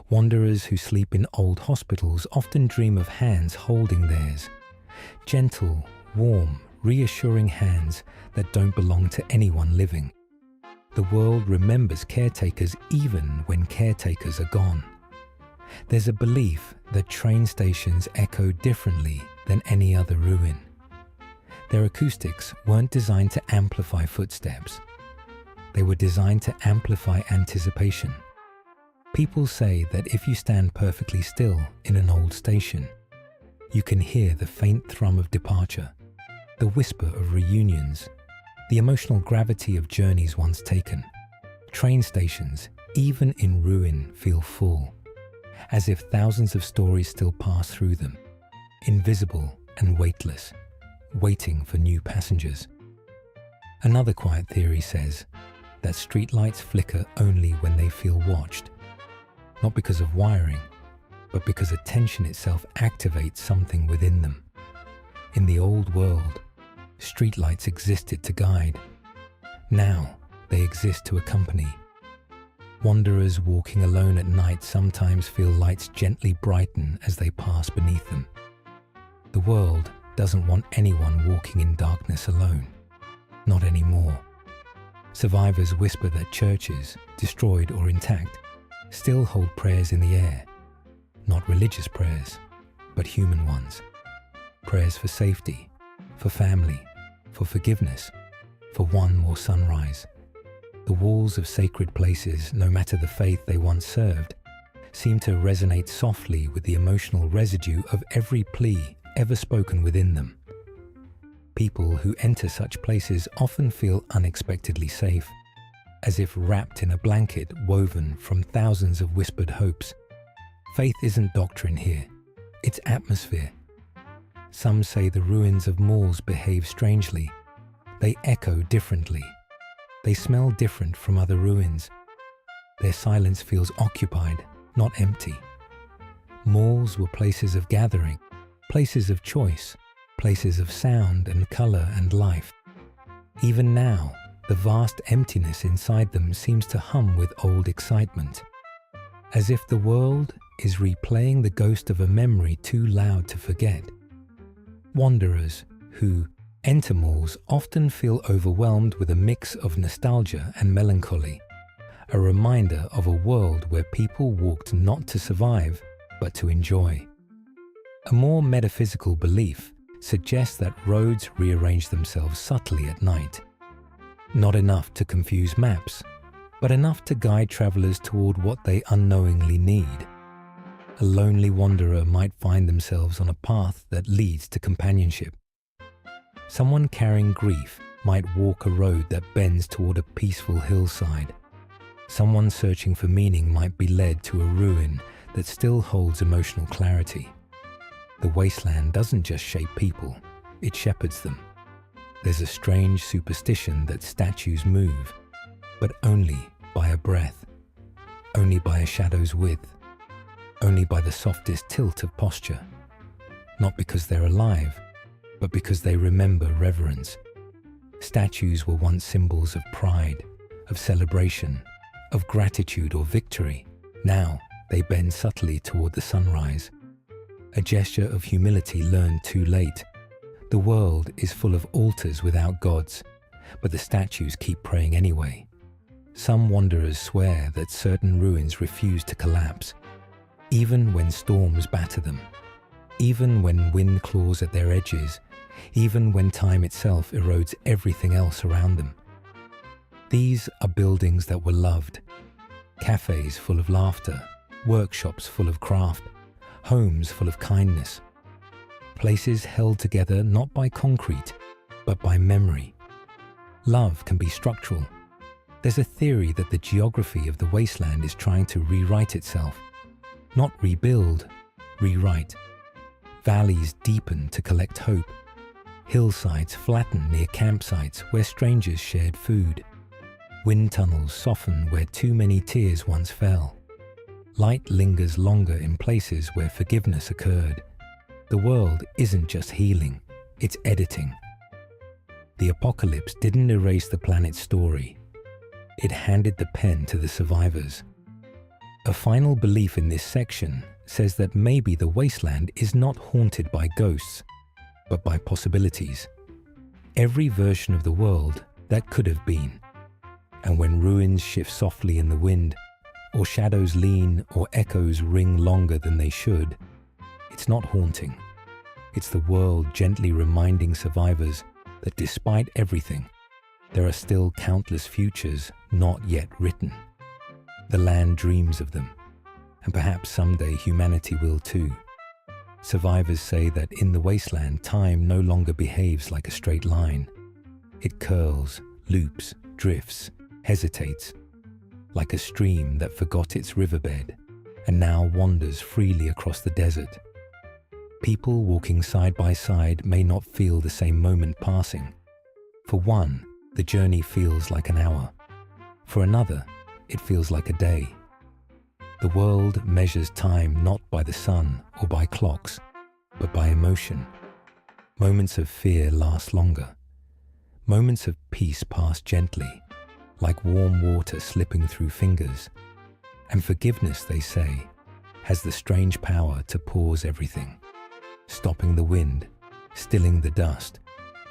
Wanderers who sleep in old hospitals often dream of hands holding theirs, gentle, warm, reassuring hands that don't belong to anyone living. The world remembers caretakers even when caretakers are gone. There's a belief that train stations echo differently than any other ruin. Their acoustics weren't designed to amplify footsteps. They were designed to amplify anticipation. People say that if you stand perfectly still in an old station, you can hear the faint thrum of departure, the whisper of reunions, the emotional gravity of journeys once taken. Train stations, even in ruin, feel full, as if thousands of stories still pass through them, invisible and weightless, waiting for new passengers. Another quiet theory says that streetlights flicker only when they feel watched, not because of wiring, but because attention itself activates something within them. In the old world, streetlights existed to guide. Now they exist to accompany. Wanderers walking alone at night sometimes feel lights gently brighten as they pass beneath them. The world doesn't want anyone walking in darkness alone. Not anymore. Survivors whisper that churches, destroyed or intact, still hold prayers in the air. Not religious prayers, but human ones. Prayers for safety, for family, for forgiveness, for one more sunrise. The walls of sacred places, no matter the faith they once served, seem to resonate softly with the emotional residue of every plea ever spoken within them. People who enter such places often feel unexpectedly safe, as if wrapped in a blanket woven from thousands of whispered hopes. Faith isn't doctrine here, it's atmosphere. Some say the ruins of malls behave strangely. They echo differently. They smell different from other ruins. Their silence feels occupied, not empty. Malls were places of gathering, places of choice, places of sound and color and life. Even now, the vast emptiness inside them seems to hum with old excitement, as if the world is replaying the ghost of a memory too loud to forget. Wanderers who enter malls often feel overwhelmed with a mix of nostalgia and melancholy, a reminder of a world where people walked not to survive, but to enjoy. A more metaphysical belief suggests that roads rearrange themselves subtly at night, not enough to confuse maps, but enough to guide travelers toward what they unknowingly need. A lonely wanderer might find themselves on a path that leads to companionship. Someone carrying grief might walk a road that bends toward a peaceful hillside. Someone searching for meaning might be led to a ruin that still holds emotional clarity. The wasteland doesn't just shape people, it shepherds them. There's a strange superstition that statues move, but only by a breath, only by a shadow's width, only by the softest tilt of posture. Not because they're alive, but because they remember reverence. Statues were once symbols of pride, of celebration, of gratitude or victory. Now they bend subtly toward the sunrise, a gesture of humility learned too late. The world is full of altars without gods, but the statues keep praying anyway. Some wanderers swear that certain ruins refuse to collapse, even when storms batter them, even when wind claws at their edges, even when time itself erodes everything else around them. These are buildings that were loved, cafes full of laughter, workshops full of craft, homes full of kindness, places held together not by concrete, but by memory. Love can be structural. There's a theory that the geography of the wasteland is trying to rewrite itself. Not rebuild, rewrite. Valleys deepen to collect hope. Hillsides flatten near campsites where strangers shared food. Wind tunnels soften where too many tears once fell. Light lingers longer in places where forgiveness occurred. The world isn't just healing, it's editing. The apocalypse didn't erase the planet's story. It handed the pen to the survivors. A final belief in this section says that maybe the wasteland is not haunted by ghosts, but by possibilities. Every version of the world that could have been. And when ruins shift softly in the wind, or shadows lean, or echoes ring longer than they should, it's not haunting. It's the world gently reminding survivors that despite everything, there are still countless futures not yet written. The land dreams of them, and perhaps someday humanity will too. Survivors say that in the wasteland, time no longer behaves like a straight line. It curls, loops, drifts, hesitates, like a stream that forgot its riverbed and now wanders freely across the desert. People walking side by side may not feel the same moment passing. For one, the journey feels like an hour. For another, it feels like a day. The world measures time not by the sun or by clocks, but by emotion. Moments of fear last longer. Moments of peace pass gently, like warm water slipping through fingers. And forgiveness, they say, has the strange power to pause everything, stopping the wind, stilling the dust,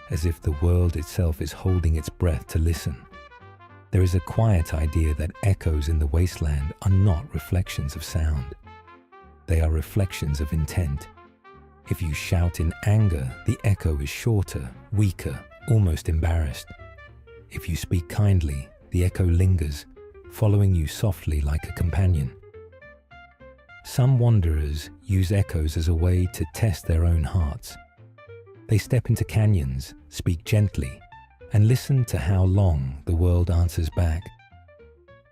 as if the world itself is holding its breath to listen. There is a quiet idea that echoes in the wasteland are not reflections of sound. They are reflections of intent. If you shout in anger, the echo is shorter, weaker, almost embarrassed. If you speak kindly, the echo lingers, following you softly like a companion. Some wanderers use echoes as a way to test their own hearts. They step into canyons, speak gently, and listen to how long the world answers back.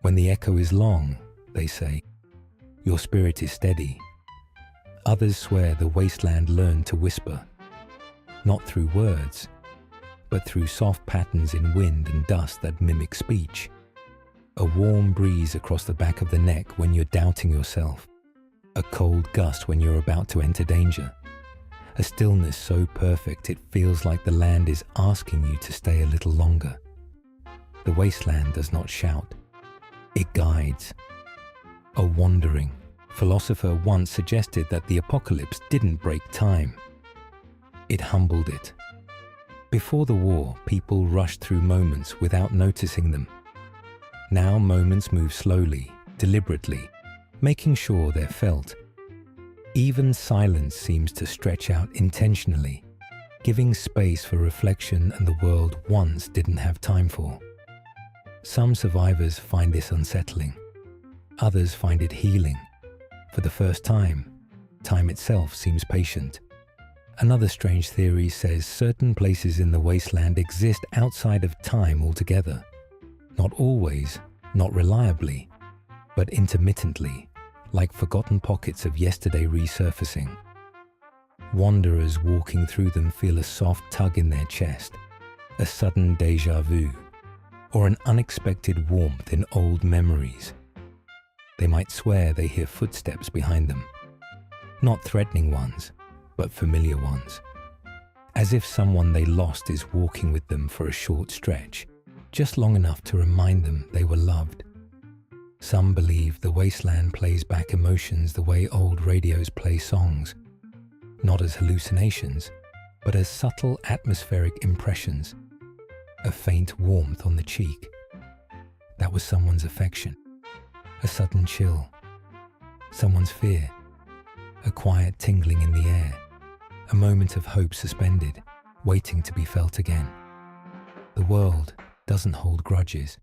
When the echo is long, they say, your spirit is steady. Others swear the wasteland learned to whisper, not through words, but through soft patterns in wind and dust that mimic speech. A warm breeze across the back of the neck when you're doubting yourself. A cold gust when you're about to enter danger. A stillness so perfect it feels like the land is asking you to stay a little longer. The wasteland does not shout. It guides. A wandering philosopher once suggested that the apocalypse didn't break time. It humbled it. Before the war, people rushed through moments without noticing them. Now moments move slowly, deliberately, making sure they're felt. Even silence seems to stretch out intentionally, giving space for reflection and the world once didn't have time for. Some survivors find this unsettling. Others find it healing. For the first time, time itself seems patient. Another strange theory says certain places in the wasteland exist outside of time altogether. Not always, not reliably, but intermittently, like forgotten pockets of yesterday resurfacing. Wanderers walking through them feel a soft tug in their chest, a sudden déjà vu, or an unexpected warmth in old memories. They might swear they hear footsteps behind them, not threatening ones, but familiar ones, as if someone they lost is walking with them for a short stretch, just long enough to remind them they were loved. Some believe the wasteland plays back emotions the way old radios play songs, not as hallucinations, but as subtle atmospheric impressions. A faint warmth on the cheek. That was someone's affection. A sudden chill. Someone's fear. A quiet tingling in the air. A moment of hope suspended, waiting to be felt again. The world doesn't hold grudges.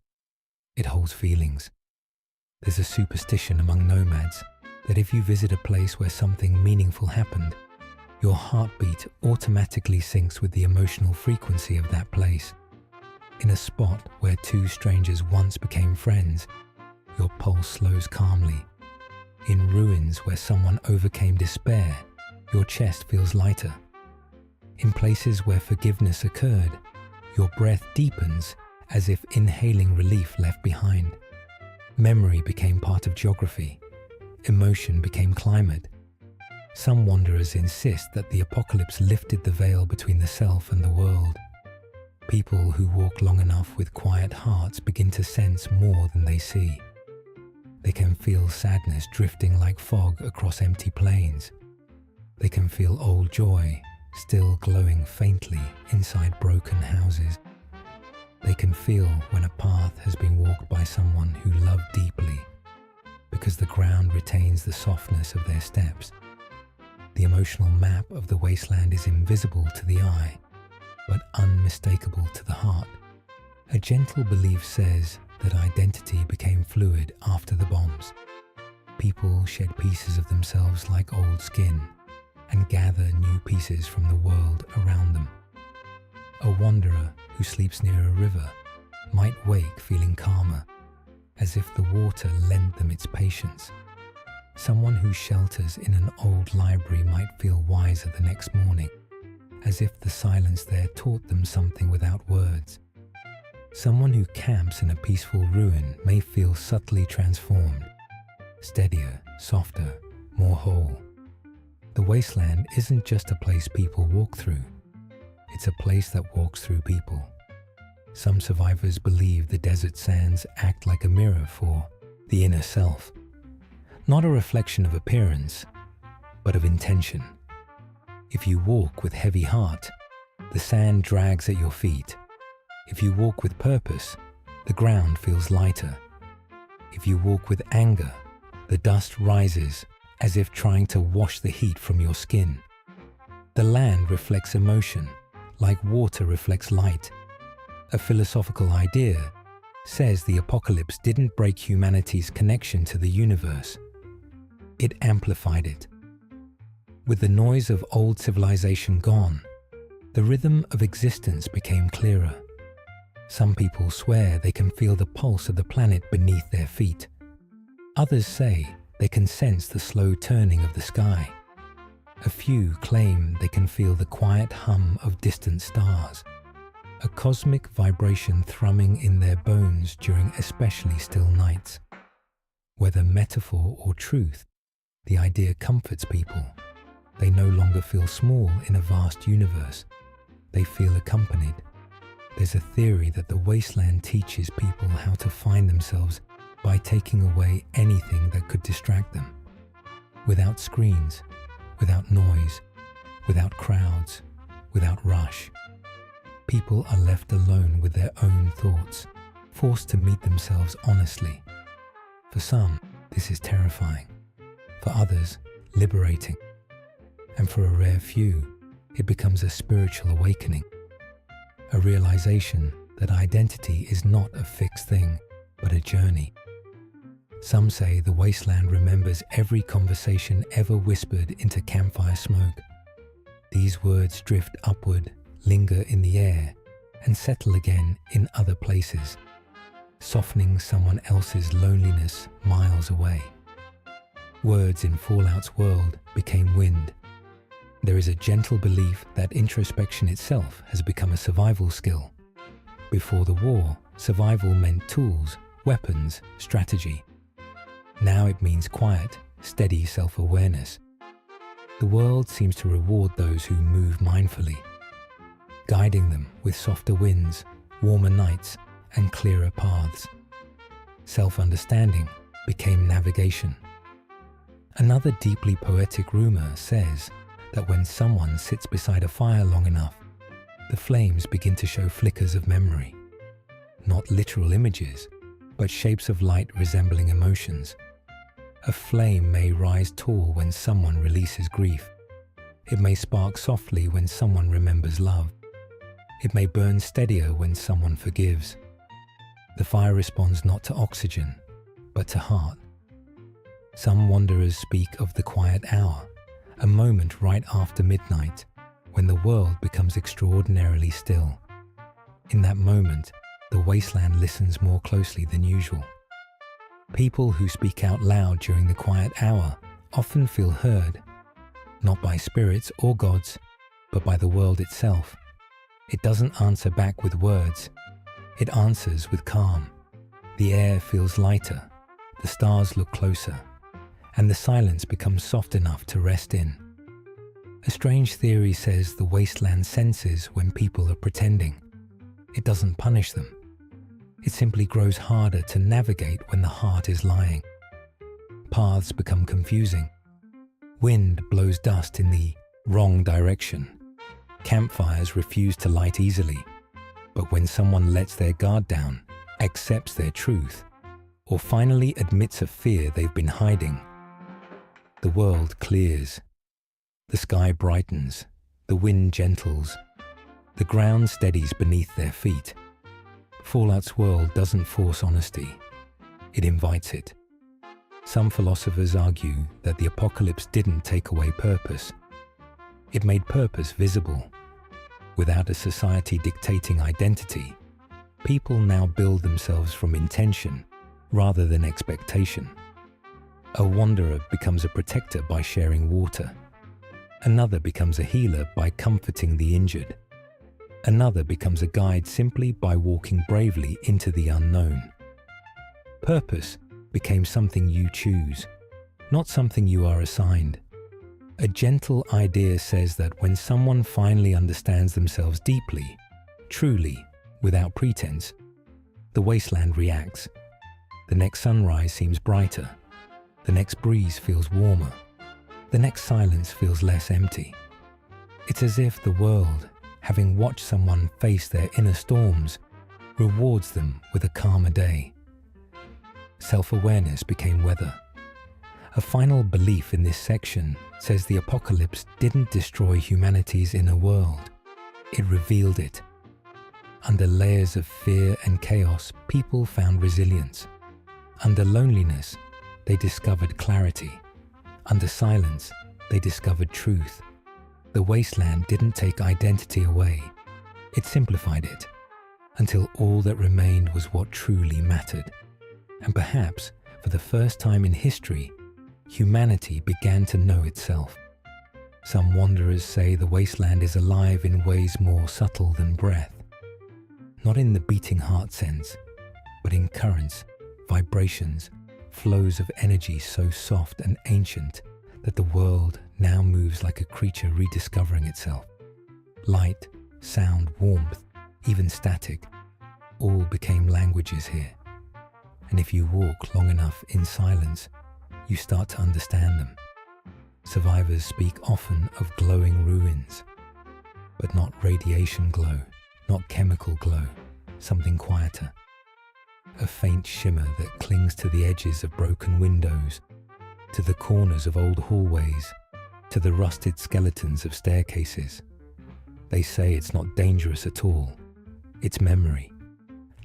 It holds feelings. There's a superstition among nomads that if you visit a place where something meaningful happened, your heartbeat automatically syncs with the emotional frequency of that place. In a spot where two strangers once became friends, your pulse slows calmly. In ruins where someone overcame despair, your chest feels lighter. In places where forgiveness occurred, your breath deepens as if inhaling relief left behind. Memory became part of geography. Emotion became climate. Some wanderers insist that the apocalypse lifted the veil between the self and the world. People who walk long enough with quiet hearts begin to sense more than they see. They can feel sadness drifting like fog across empty plains. They can feel old joy still glowing faintly inside broken houses. They can feel when a path has been walked by someone who loved deeply, because the ground retains the softness of their steps. The emotional map of the wasteland is invisible to the eye, but unmistakable to the heart. A gentle belief says that identity became fluid after the bombs. People shed pieces of themselves like old skin and gather new pieces from the world around them. A wanderer who sleeps near a river might wake feeling calmer, as if the water lent them its patience. Someone who shelters in an old library might feel wiser the next morning, as if the silence there taught them something without words. Someone who camps in a peaceful ruin may feel subtly transformed, steadier, softer, more whole. The wasteland isn't just a place people walk through. It's a place that walks through people. Some survivors believe the desert sands act like a mirror for the inner self. Not a reflection of appearance, but of intention. If you walk with heavy heart, the sand drags at your feet. If you walk with purpose, the ground feels lighter. If you walk with anger, the dust rises as if trying to wash the heat from your skin. The land reflects emotion, like water reflects light. A philosophical idea says the apocalypse didn't break humanity's connection to the universe. It amplified it. With the noise of old civilization gone, the rhythm of existence became clearer. Some people swear they can feel the pulse of the planet beneath their feet. Others say they can sense the slow turning of the sky. A few claim they can feel the quiet hum of distant stars, a cosmic vibration thrumming in their bones during especially still nights. Whether metaphor or truth, the idea comforts people. They no longer feel small in a vast universe. They feel accompanied. There's a theory that the wasteland teaches people how to find themselves by taking away anything that could distract them. Without screens, without noise, without crowds, without rush. People are left alone with their own thoughts, forced to meet themselves honestly. For some, this is terrifying. For others, liberating. And for a rare few, it becomes a spiritual awakening. A realization that identity is not a fixed thing, but a journey. Some say the wasteland remembers every conversation ever whispered into campfire smoke. These words drift upward, linger in the air, and settle again in other places, softening someone else's loneliness miles away. Words in Fallout's world became wind. There is a gentle belief that introspection itself has become a survival skill. Before the war, survival meant tools, weapons, strategy. Now it means quiet, steady self-awareness. The world seems to reward those who move mindfully, guiding them with softer winds, warmer nights, and clearer paths. Self-understanding became navigation. Another deeply poetic rumor says that when someone sits beside a fire long enough, the flames begin to show flickers of memory. Not literal images, but shapes of light resembling emotions. A flame may rise tall when someone releases grief. It may spark softly when someone remembers love. It may burn steadier when someone forgives. The fire responds not to oxygen, but to heart. Some wanderers speak of the quiet hour, a moment right after midnight, when the world becomes extraordinarily still. In that moment, the wasteland listens more closely than usual. People who speak out loud during the quiet hour often feel heard, not by spirits or gods, but by the world itself. It doesn't answer back with words. It answers with calm. The air feels lighter, the stars look closer, and the silence becomes soft enough to rest in. A strange theory says the wasteland senses when people are pretending. It doesn't punish them. It simply grows harder to navigate when the heart is lying. Paths become confusing. Wind blows dust in the wrong direction. Campfires refuse to light easily. But when someone lets their guard down, accepts their truth, or finally admits a fear they've been hiding, the world clears. The sky brightens, the wind gentles, the ground steadies beneath their feet. Fallout's world doesn't force honesty, it invites it. Some philosophers argue that the apocalypse didn't take away purpose. It made purpose visible. Without a society dictating identity, people now build themselves from intention rather than expectation. A wanderer becomes a protector by sharing water. Another becomes a healer by comforting the injured. Another becomes a guide simply by walking bravely into the unknown. Purpose became something you choose, not something you are assigned. A gentle idea says that when someone finally understands themselves deeply, truly, without pretense, the wasteland reacts. The next sunrise seems brighter. The next breeze feels warmer. The next silence feels less empty. It's as if the world, having watched someone face their inner storms, rewards them with a calmer day. Self-awareness became weather. A final belief in this section says the apocalypse didn't destroy humanity's inner world. It revealed it. Under layers of fear and chaos, people found resilience. Under loneliness, they discovered clarity. Under silence, they discovered truth. The wasteland didn't take identity away. It simplified it, until all that remained was what truly mattered. And perhaps, for the first time in history, humanity began to know itself. Some wanderers say the wasteland is alive in ways more subtle than breath. Not in the beating heart sense, but in currents, vibrations, flows of energy so soft and ancient that the world now moves like a creature rediscovering itself. Light, sound, warmth, even static, all became languages here. And if you walk long enough in silence, you start to understand them. Survivors speak often of glowing ruins, but not radiation glow, not chemical glow, something quieter. A faint shimmer that clings to the edges of broken windows, to the corners of old hallways, to the rusted skeletons of staircases. They say it's not dangerous at all. It's memory.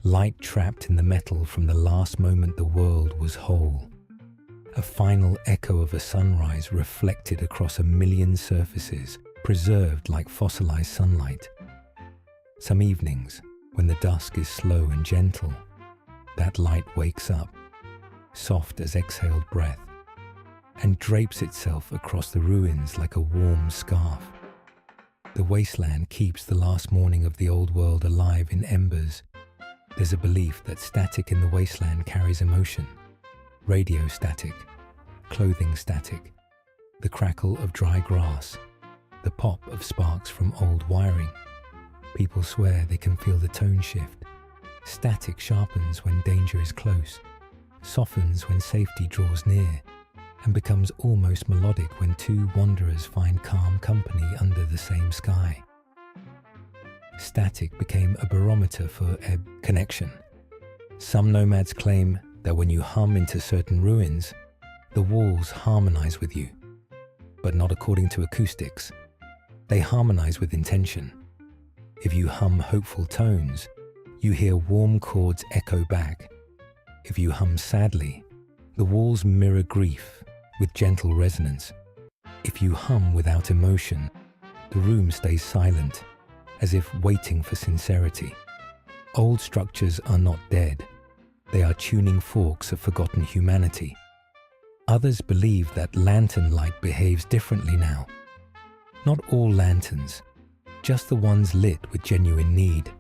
Light trapped in the metal from the last moment the world was whole. A final echo of a sunrise reflected across a million surfaces, preserved like fossilized sunlight. Some evenings, when the dusk is slow and gentle, that light wakes up, soft as exhaled breath, and drapes itself across the ruins like a warm scarf. The wasteland keeps the last morning of the old world alive in embers. There's a belief that static in the wasteland carries emotion. Radio static, clothing static, the crackle of dry grass, the pop of sparks from old wiring. People swear they can feel the tone shift. Static sharpens when danger is close, softens when safety draws near, and becomes almost melodic when two wanderers find calm company under the same sky. Static became a barometer for ebb connection. Some nomads claim that when you hum into certain ruins, the walls harmonize with you, but not according to acoustics. They harmonize with intention. If you hum hopeful tones, you hear warm chords echo back. If you hum sadly, the walls mirror grief with gentle resonance. If you hum without emotion, the room stays silent, as if waiting for sincerity. Old structures are not dead. They are tuning forks of forgotten humanity. Others believe that lantern light behaves differently now. Not all lanterns, just the ones lit with genuine need.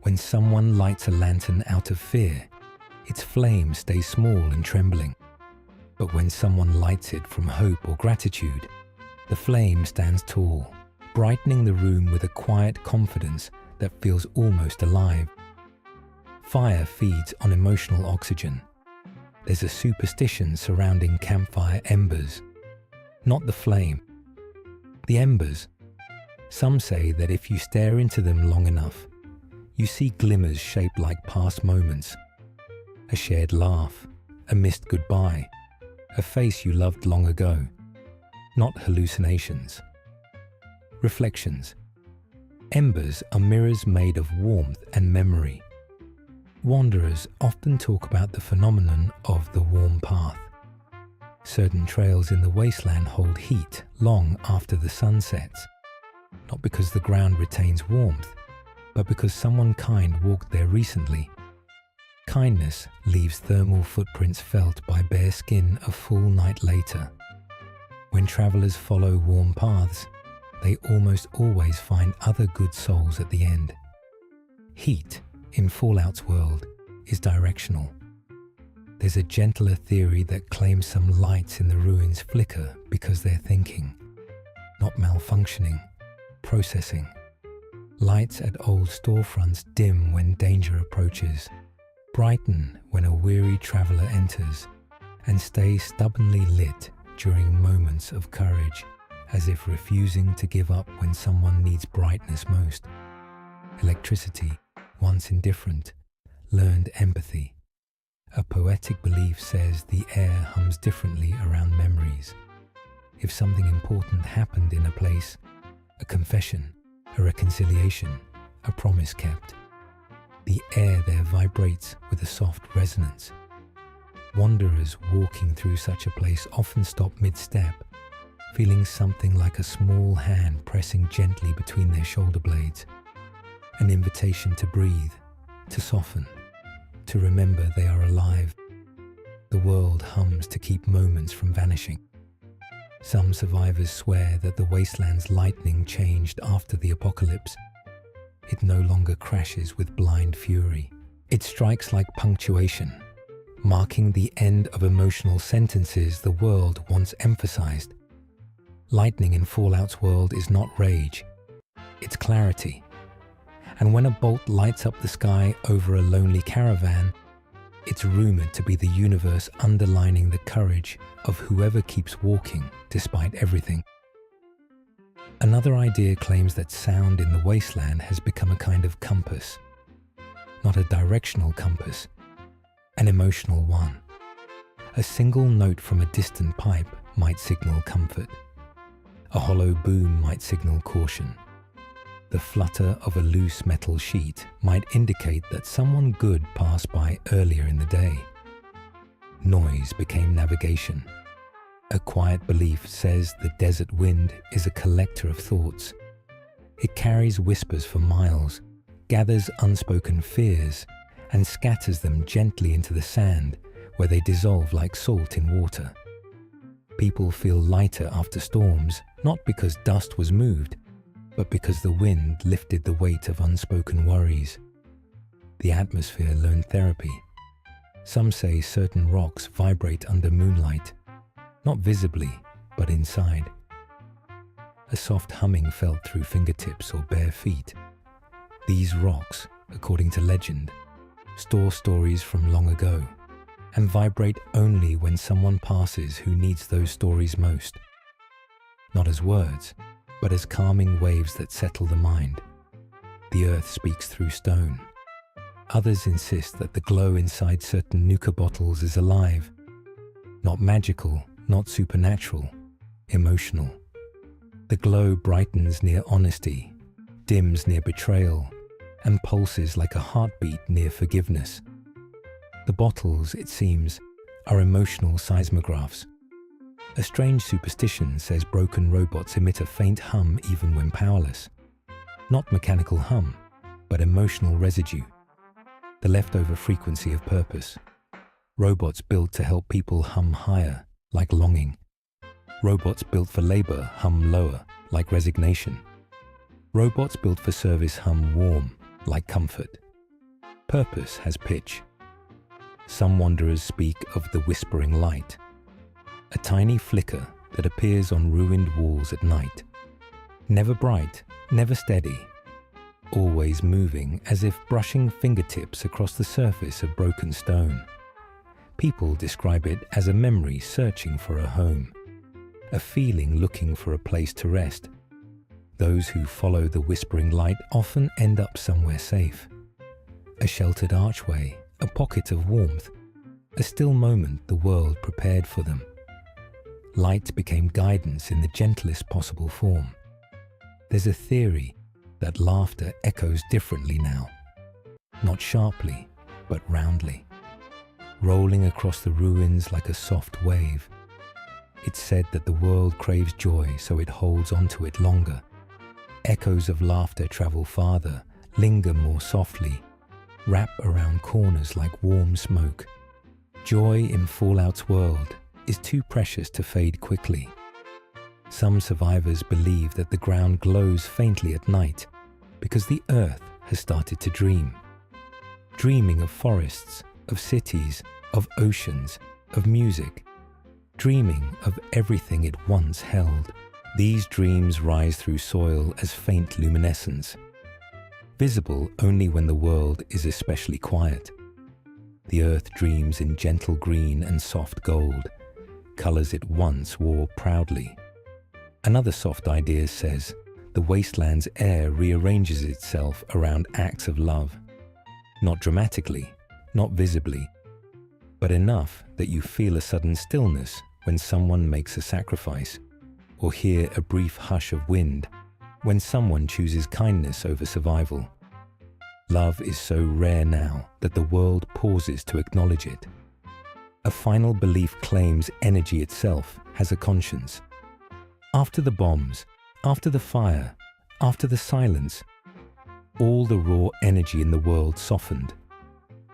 When someone lights a lantern out of fear, its flame stays small and trembling. But when someone lights it from hope or gratitude, the flame stands tall, brightening the room with a quiet confidence that feels almost alive. Fire feeds on emotional oxygen. There's a superstition surrounding campfire embers, not the flame. The embers. Some say that if you stare into them long enough, you see glimmers shaped like past moments. A shared laugh, a missed goodbye, a face you loved long ago, not hallucinations. Reflections. Embers are mirrors made of warmth and memory. Wanderers often talk about the phenomenon of the warm path. Certain trails in the wasteland hold heat long after the sun sets, not because the ground retains warmth, but because someone kind walked there recently. Kindness leaves thermal footprints felt by bare skin a full night later. When travelers follow warm paths, they almost always find other good souls at the end. Heat, in Fallout's world, is directional. There's a gentler theory that claims some lights in the ruins flicker because they're thinking, not malfunctioning, processing. Lights at old storefronts dim when danger approaches, brighten when a weary traveler enters, and stay stubbornly lit during moments of courage, as if refusing to give up when someone needs brightness most. Electricity, once indifferent, learned empathy. A poetic belief says the air hums differently around memories. If something important happened in a place, a confession, a reconciliation, a promise kept, the air there vibrates with a soft resonance. Wanderers walking through such a place often stop mid-step, feeling something like a small hand pressing gently between their shoulder blades. An invitation to breathe, to soften, to remember they are alive. The world hums to keep moments from vanishing. Some survivors swear that the wasteland's lightning changed after the apocalypse. It no longer crashes with blind fury. It strikes like punctuation, marking the end of emotional sentences the world once emphasized. Lightning in Fallout's world is not rage, it's clarity. And when a bolt lights up the sky over a lonely caravan, it's rumored to be the universe underlining the courage of whoever keeps walking despite everything. Another idea claims that sound in the wasteland has become a kind of compass. Not a directional compass, an emotional one. A single note from a distant pipe might signal comfort. A hollow boom might signal caution. The flutter of a loose metal sheet might indicate that someone good passed by earlier in the day. Noise became navigation. A quiet belief says the desert wind is a collector of thoughts. It carries whispers for miles, gathers unspoken fears, and scatters them gently into the sand where they dissolve like salt in water. People feel lighter after storms, not because dust was moved, but because the wind lifted the weight of unspoken worries. The atmosphere learned therapy. Some say certain rocks vibrate under moonlight, not visibly, but inside. A soft humming felt through fingertips or bare feet. These rocks, according to legend, store stories from long ago and vibrate only when someone passes who needs those stories most. Not as words, but as calming waves that settle the mind. The earth speaks through stone. Others insist that the glow inside certain Nuka bottles is alive. Not magical, not supernatural, emotional. The glow brightens near honesty, dims near betrayal, and pulses like a heartbeat near forgiveness. The bottles, it seems, are emotional seismographs. A strange superstition says broken robots emit a faint hum even when powerless. Not mechanical hum, but emotional residue. The leftover frequency of purpose. Robots built to help people hum higher, like longing. Robots built for labor hum lower, like resignation. Robots built for service hum warm, like comfort. Purpose has pitch. Some wanderers speak of the whispering light, a tiny flicker that appears on ruined walls at night. Never bright, never steady, always moving as if brushing fingertips across the surface of broken stone. People describe it as a memory searching for a home, a feeling looking for a place to rest. Those who follow the whispering light often end up somewhere safe. A sheltered archway, a pocket of warmth, a still moment the world prepared for them. Light became guidance in the gentlest possible form. There's a theory that laughter echoes differently now, not sharply, but roundly, rolling across the ruins like a soft wave. It's said that the world craves joy, so it holds onto it longer. Echoes of laughter travel farther, linger more softly, wrap around corners like warm smoke. Joy in Fallout's world is too precious to fade quickly. Some survivors believe that the ground glows faintly at night because the earth has started to dream. Dreaming of forests, of cities, of oceans, of music. Dreaming of everything it once held. These dreams rise through soil as faint luminescence, visible only when the world is especially quiet. The earth dreams in gentle green and soft gold, colors it once wore proudly. Another soft idea says the wasteland's air rearranges itself around acts of love, not dramatically, not visibly, but enough that you feel a sudden stillness when someone makes a sacrifice, or hear a brief hush of wind when someone chooses kindness over survival. Love is so rare now that the world pauses to acknowledge it. A final belief claims energy itself has a conscience. After the bombs, after the fire, after the silence, all the raw energy in the world softened.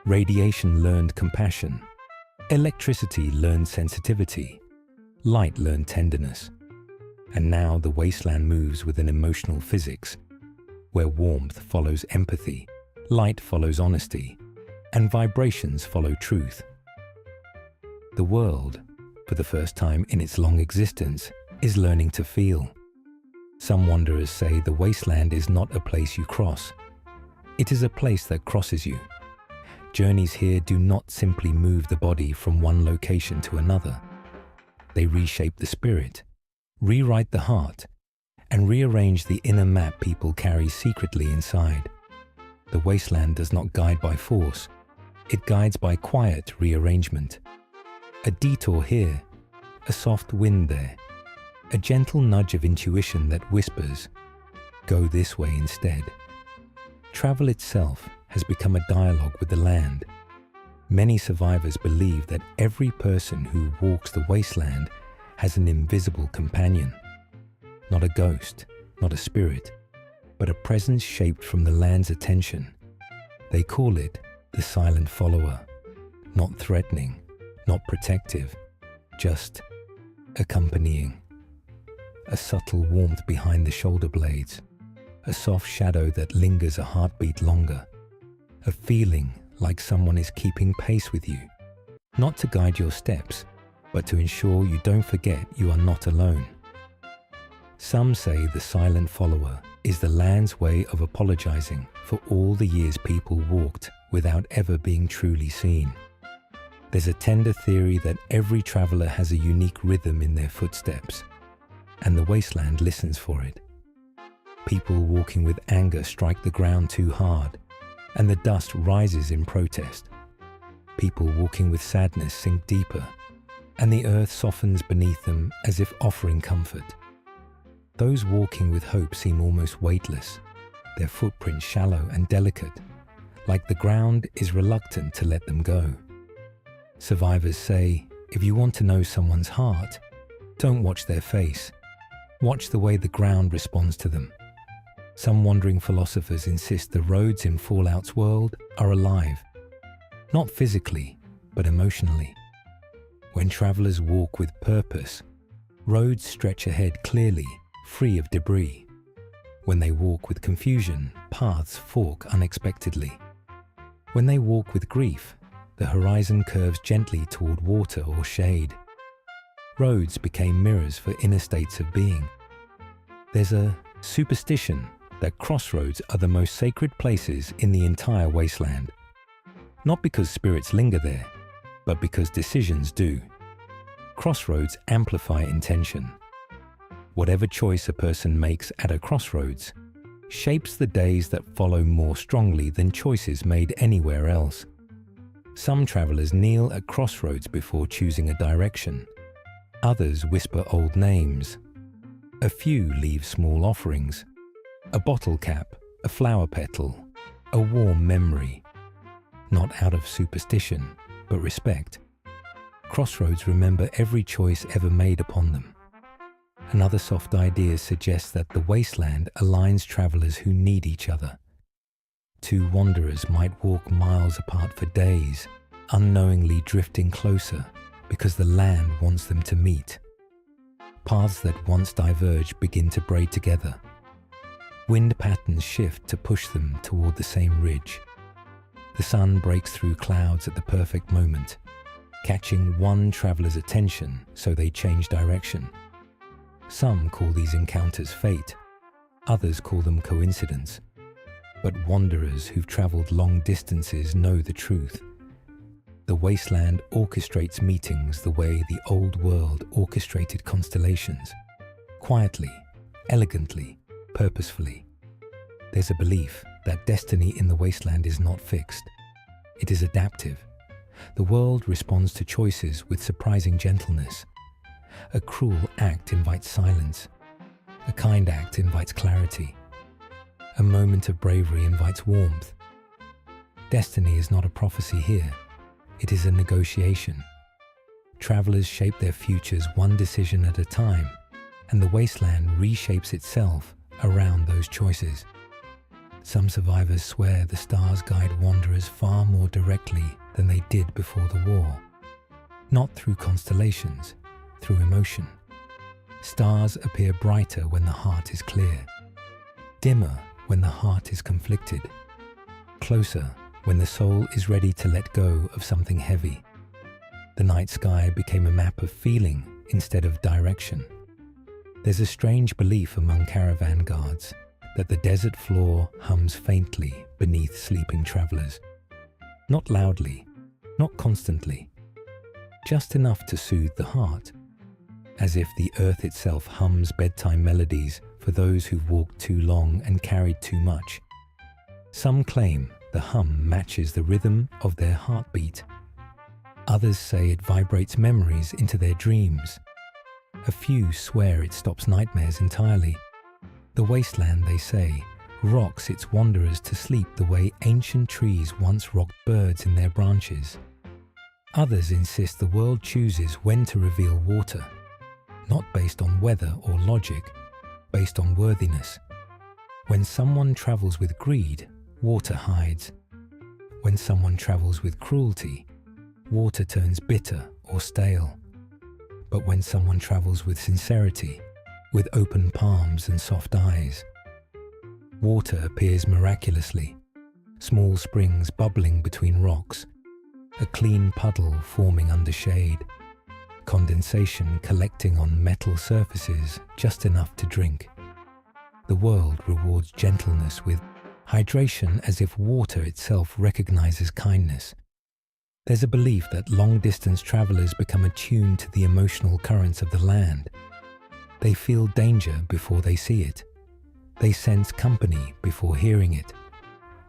Radiation learned compassion. Electricity learned sensitivity. Light learned tenderness. And now the wasteland moves with an emotional physics, where warmth follows empathy, light follows honesty, and vibrations follow truth. The world, for the first time in its long existence, is learning to feel. Some wanderers say the wasteland is not a place you cross. It is a place that crosses you. Journeys here do not simply move the body from one location to another. They reshape the spirit, rewrite the heart, and rearrange the inner map people carry secretly inside. The wasteland does not guide by force. It guides by quiet rearrangement. A detour here, a soft wind there, a gentle nudge of intuition that whispers, "Go this way instead." Travel itself has become a dialogue with the land. Many survivors believe that every person who walks the wasteland has an invisible companion. Not a ghost, not a spirit, but a presence shaped from the land's attention. They call it the silent follower. Not threatening, not protective, just accompanying. A subtle warmth behind the shoulder blades, a soft shadow that lingers a heartbeat longer, a feeling like someone is keeping pace with you, not to guide your steps, but to ensure you don't forget you are not alone. Some say the silent follower is the land's way of apologizing for all the years people walked without ever being truly seen. There's a tender theory that every traveler has a unique rhythm in their footsteps, and the wasteland listens for it. People walking with anger strike the ground too hard, and the dust rises in protest. People walking with sadness sink deeper, and the earth softens beneath them as if offering comfort. Those walking with hope seem almost weightless, their footprints shallow and delicate, like the ground is reluctant to let them go. Survivors say, if you want to know someone's heart, don't watch their face. Watch the way the ground responds to them. Some wandering philosophers insist the roads in Fallout's world are alive, not physically, but emotionally. When travelers walk with purpose, roads stretch ahead clearly, free of debris. When they walk with confusion, paths fork unexpectedly. When they walk with grief, the horizon curves gently toward water or shade. Roads became mirrors for inner states of being. There's a superstition that crossroads are the most sacred places in the entire wasteland. Not because spirits linger there, but because decisions do. Crossroads amplify intention. Whatever choice a person makes at a crossroads shapes the days that follow more strongly than choices made anywhere else. Some travelers kneel at crossroads before choosing a direction. Others whisper old names. A few leave small offerings. A bottle cap, a flower petal, a warm memory. Not out of superstition, but respect. Crossroads remember every choice ever made upon them. Another soft idea suggests that the wasteland aligns travelers who need each other. Two wanderers might walk miles apart for days, unknowingly drifting closer because the land wants them to meet. Paths that once diverged begin to braid together. Wind patterns shift to push them toward the same ridge. The sun breaks through clouds at the perfect moment, catching one traveler's attention so they change direction. Some call these encounters fate, others call them coincidence. But wanderers who've traveled long distances know the truth. The wasteland orchestrates meetings the way the old world orchestrated constellations. Quietly, elegantly, purposefully. There's a belief that destiny in the wasteland is not fixed. It is adaptive. The world responds to choices with surprising gentleness. A cruel act invites silence. A kind act invites clarity. A moment of bravery invites warmth. Destiny is not a prophecy here. It is a negotiation. Travelers shape their futures one decision at a time, and the wasteland reshapes itself around those choices. Some survivors swear the stars guide wanderers far more directly than they did before the war. Not through constellations, through emotion. Stars appear brighter when the heart is clear, dimmer when the heart is conflicted, closer when the soul is ready to let go of something heavy. The night sky became a map of feeling instead of direction. There's a strange belief among caravan guards that the desert floor hums faintly beneath sleeping travelers. Not loudly, not constantly, just enough to soothe the heart, as if the earth itself hums bedtime melodies for those who've walked too long and carried too much. Some claim the hum matches the rhythm of their heartbeat. Others say it vibrates memories into their dreams. A few swear it stops nightmares entirely. The wasteland, they say, rocks its wanderers to sleep the way ancient trees once rocked birds in their branches. Others insist the world chooses when to reveal water, not based on weather or logic, based on worthiness. When someone travels with greed, water hides. When someone travels with cruelty, water turns bitter or stale. But when someone travels with sincerity, with open palms and soft eyes, water appears miraculously, small springs bubbling between rocks, a clean puddle forming under shade, condensation collecting on metal surfaces just enough to drink. The world rewards gentleness with hydration as if water itself recognizes kindness. There's a belief that long-distance travelers become attuned to the emotional currents of the land. They feel danger before they see it. They sense company before hearing it.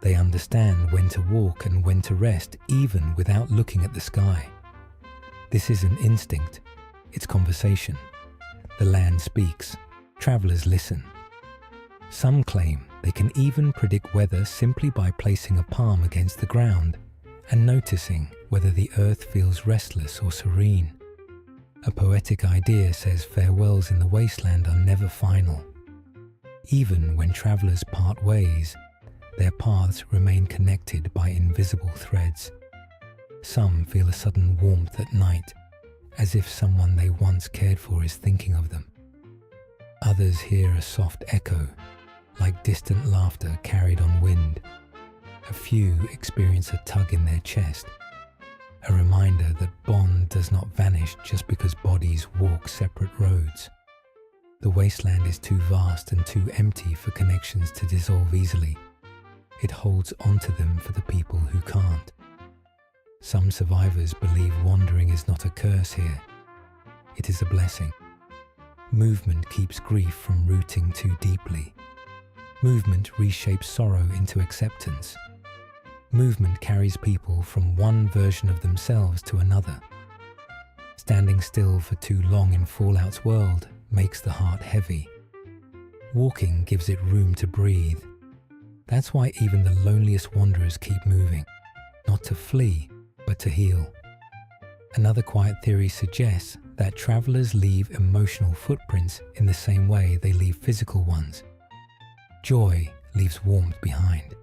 They understand when to walk and when to rest, even without looking at the sky. This isn't instinct, it's conversation. The land speaks, travelers listen. Some claim they can even predict weather simply by placing a palm against the ground and noticing whether the earth feels restless or serene. A poetic idea says farewells in the wasteland are never final. Even when travelers part ways, their paths remain connected by invisible threads. Some feel a sudden warmth at night, as if someone they once cared for is thinking of them. Others hear a soft echo, like distant laughter carried on wind. A few experience a tug in their chest, a reminder that bond does not vanish just because bodies walk separate roads. The wasteland is too vast and too empty for connections to dissolve easily. It holds onto them for the people who can't. Some survivors believe wandering is not a curse here. It is a blessing. Movement keeps grief from rooting too deeply. Movement reshapes sorrow into acceptance. Movement carries people from one version of themselves to another. Standing still for too long in Fallout's world makes the heart heavy. Walking gives it room to breathe. That's why even the loneliest wanderers keep moving, not to flee, but to heal. Another quiet theory suggests that travelers leave emotional footprints in the same way they leave physical ones. Joy leaves warmth behind.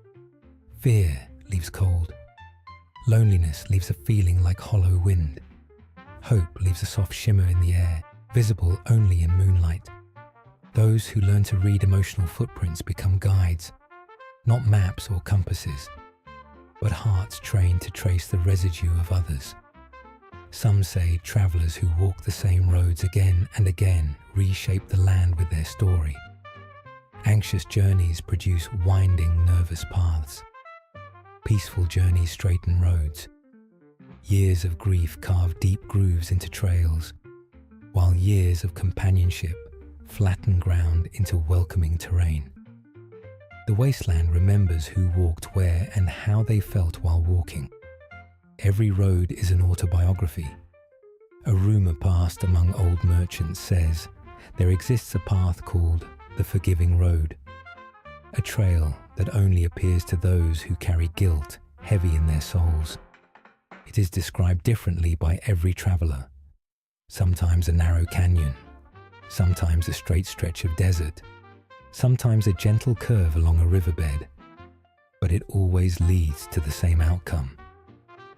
Fear leaves cold. Loneliness leaves a feeling like hollow wind. Hope leaves a soft shimmer in the air, visible only in moonlight. Those who learn to read emotional footprints become guides, not maps or compasses, but hearts trained to trace the residue of others. Some say travelers who walk the same roads again and again reshape the land with their story. Anxious journeys produce winding, nervous paths. Peaceful journeys straighten roads. Years of grief carve deep grooves into trails, while years of companionship flatten ground into welcoming terrain. The wasteland remembers who walked where and how they felt while walking. Every road is an autobiography. A rumor passed among old merchants says there exists a path called the Forgiving Road, a trail that only appears to those who carry guilt heavy in their souls. It is described differently by every traveler. Sometimes a narrow canyon, sometimes a straight stretch of desert, sometimes a gentle curve along a riverbed. But it always leads to the same outcome.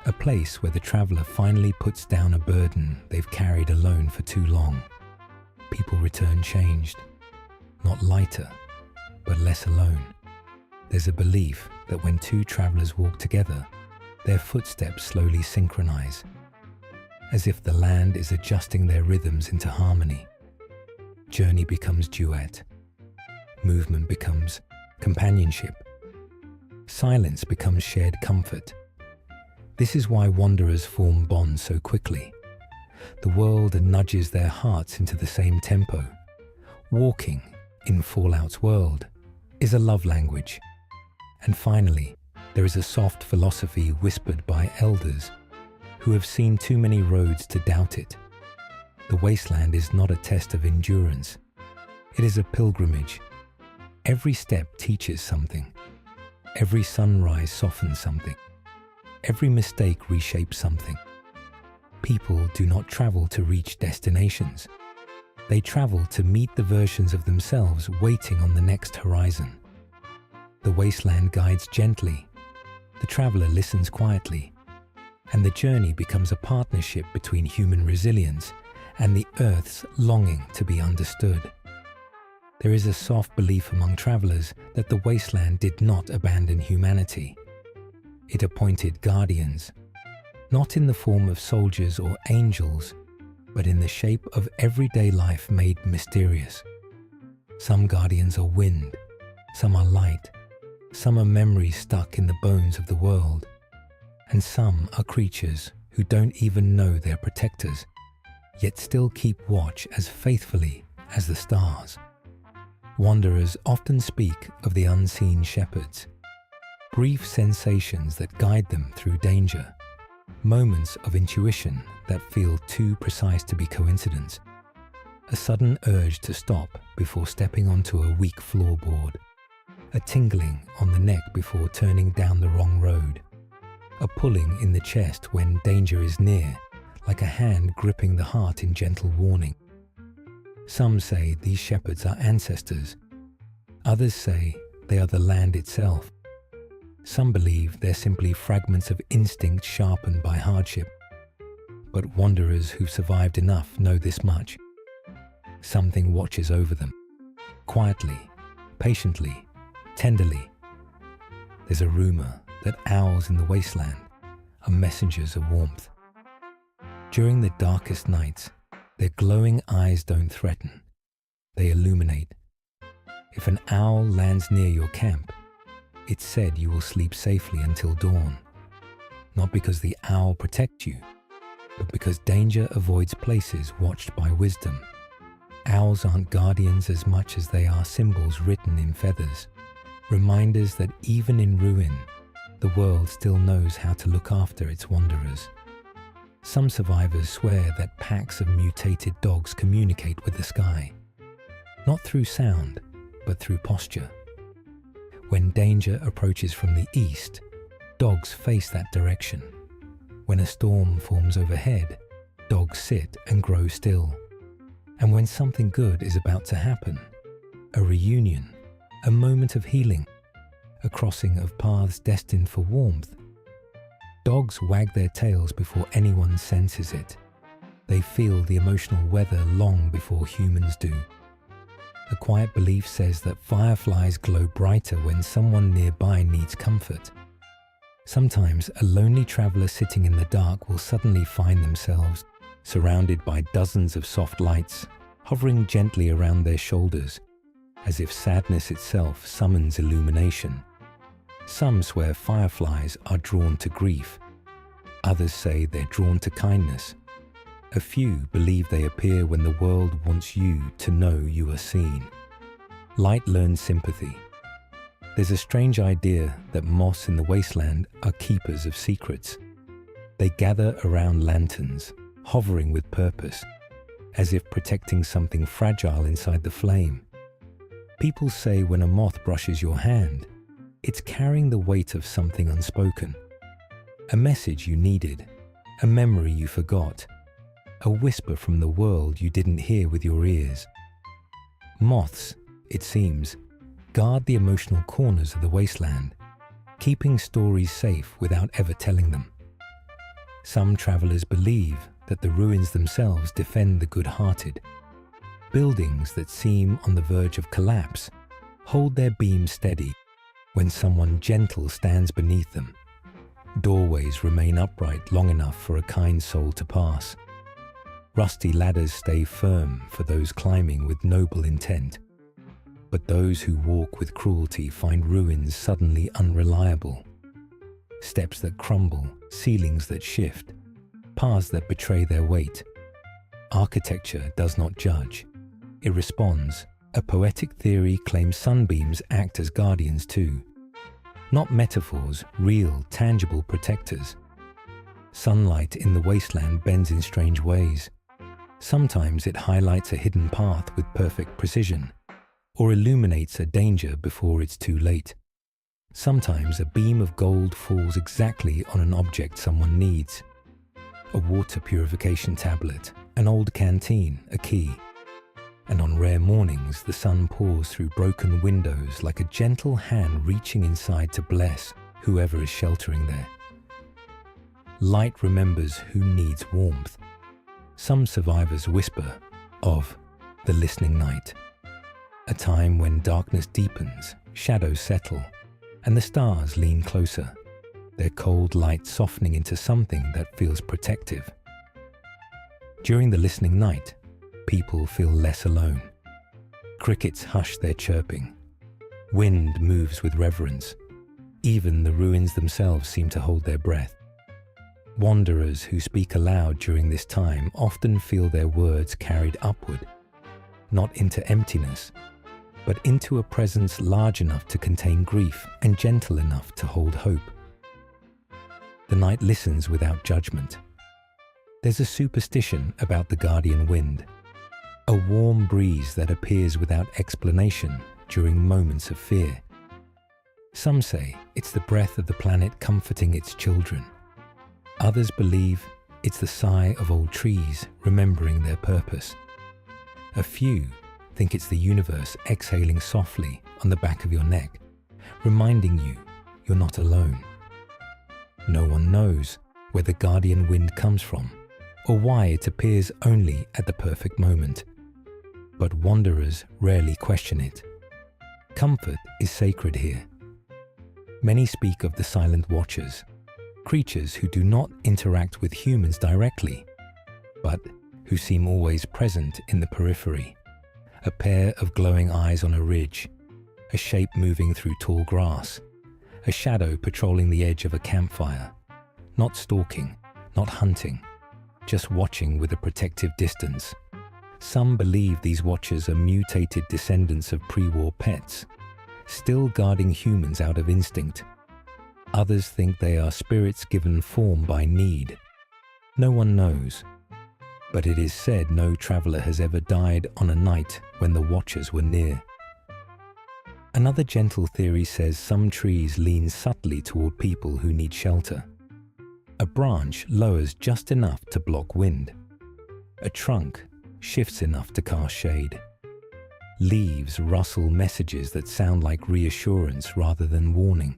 A place where the traveler finally puts down a burden they've carried alone for too long. People return changed, not lighter, but less alone. There's a belief that when two travelers walk together, their footsteps slowly synchronize, as if the land is adjusting their rhythms into harmony. Journey becomes duet. Movement becomes companionship. Silence becomes shared comfort. This is why wanderers form bonds so quickly. The world nudges their hearts into the same tempo. Walking, in Fallout's world, is a love language. And finally, there is a soft philosophy whispered by elders who have seen too many roads to doubt it. The wasteland is not a test of endurance. It is a pilgrimage. Every step teaches something. Every sunrise softens something. Every mistake reshapes something. People do not travel to reach destinations. They travel to meet the versions of themselves waiting on the next horizon. The wasteland guides gently. The traveler listens quietly. And the journey becomes a partnership between human resilience and the Earth's longing to be understood. There is a soft belief among travelers that the wasteland did not abandon humanity. It appointed guardians, not in the form of soldiers or angels, but in the shape of everyday life made mysterious. Some guardians are wind, some are light, some are memories stuck in the bones of the world, and some are creatures who don't even know they're protectors, yet still keep watch as faithfully as the stars. Wanderers often speak of the unseen shepherds, brief sensations that guide them through danger, moments of intuition that feel too precise to be coincidence, a sudden urge to stop before stepping onto a weak floorboard, a tingling on the neck before turning down the wrong road, a pulling in the chest when danger is near, like a hand gripping the heart in gentle warning. Some say these shepherds are ancestors. Others say they are the land itself. Some believe they're simply fragments of instinct sharpened by hardship. But wanderers who've survived enough know this much. Something watches over them, quietly, patiently, tenderly. There's a rumor that owls in the Wasteland are messengers of warmth. During the darkest nights, their glowing eyes don't threaten, they illuminate. If an owl lands near your camp, it's said you will sleep safely until dawn, not because the owl protects you, but because danger avoids places watched by wisdom. Owls aren't guardians as much as they are symbols written in feathers, reminders that even in ruin, the world still knows how to look after its wanderers. Some survivors swear that packs of mutated dogs communicate with the sky, not through sound, but through posture. When danger approaches from the east, dogs face that direction. When a storm forms overhead, dogs sit and grow still. And when something good is about to happen, a reunion, a moment of healing, a crossing of paths destined for warmth, dogs wag their tails before anyone senses it. They feel the emotional weather long before humans do. A quiet belief says that fireflies glow brighter when someone nearby needs comfort. Sometimes a lonely traveler sitting in the dark will suddenly find themselves surrounded by dozens of soft lights, hovering gently around their shoulders, as if sadness itself summons illumination. Some swear fireflies are drawn to grief. Others say they're drawn to kindness. A few believe they appear when the world wants you to know you are seen. Light learns sympathy. There's a strange idea that moths in the wasteland are keepers of secrets. They gather around lanterns, hovering with purpose, as if protecting something fragile inside the flame. People say when a moth brushes your hand, it's carrying the weight of something unspoken. A message you needed, a memory you forgot, a whisper from the world you didn't hear with your ears. Moths, it seems, guard the emotional corners of the wasteland, keeping stories safe without ever telling them. Some travelers believe that the ruins themselves defend the good-hearted. Buildings that seem on the verge of collapse hold their beams steady when someone gentle stands beneath them. Doorways remain upright long enough for a kind soul to pass. Rusty ladders stay firm for those climbing with noble intent. But those who walk with cruelty find ruins suddenly unreliable. Steps that crumble, ceilings that shift, paths that betray their weight. Architecture does not judge. It responds. A poetic theory claims sunbeams act as guardians too. Not metaphors, real, tangible protectors. Sunlight in the wasteland bends in strange ways. Sometimes it highlights a hidden path with perfect precision, or illuminates a danger before it's too late. Sometimes a beam of gold falls exactly on an object someone needs. A water purification tablet, an old canteen, a key. And on rare mornings, the sun pours through broken windows like a gentle hand reaching inside to bless whoever is sheltering there. Light remembers who needs warmth. Some survivors whisper of the listening night, a time when darkness deepens, shadows settle, and the stars lean closer, their cold light softening into something that feels protective. During the listening night, people feel less alone. Crickets hush their chirping. Wind moves with reverence. Even the ruins themselves seem to hold their breath. Wanderers who speak aloud during this time often feel their words carried upward, not into emptiness, but into a presence large enough to contain grief and gentle enough to hold hope. The night listens without judgment. There's a superstition about the guardian wind, a warm breeze that appears without explanation during moments of fear. Some say it's the breath of the planet comforting its children. Others believe it's the sigh of old trees remembering their purpose. A few think it's the universe exhaling softly on the back of your neck, reminding you you're not alone. No one knows where the guardian wind comes from or why it appears only at the perfect moment. But wanderers rarely question it. Comfort is sacred here. Many speak of the silent watchers, creatures who do not interact with humans directly, but who seem always present in the periphery. A pair of glowing eyes on a ridge, a shape moving through tall grass, a shadow patrolling the edge of a campfire, not stalking, not hunting, just watching with a protective distance. Some believe these watchers are mutated descendants of pre-war pets, still guarding humans out of instinct. Others think they are spirits given form by need. No one knows, but it is said no traveler has ever died on a night when the watchers were near. Another gentle theory says some trees lean subtly toward people who need shelter. A branch lowers just enough to block wind. A trunk shifts enough to cast shade. Leaves rustle messages that sound like reassurance rather than warning.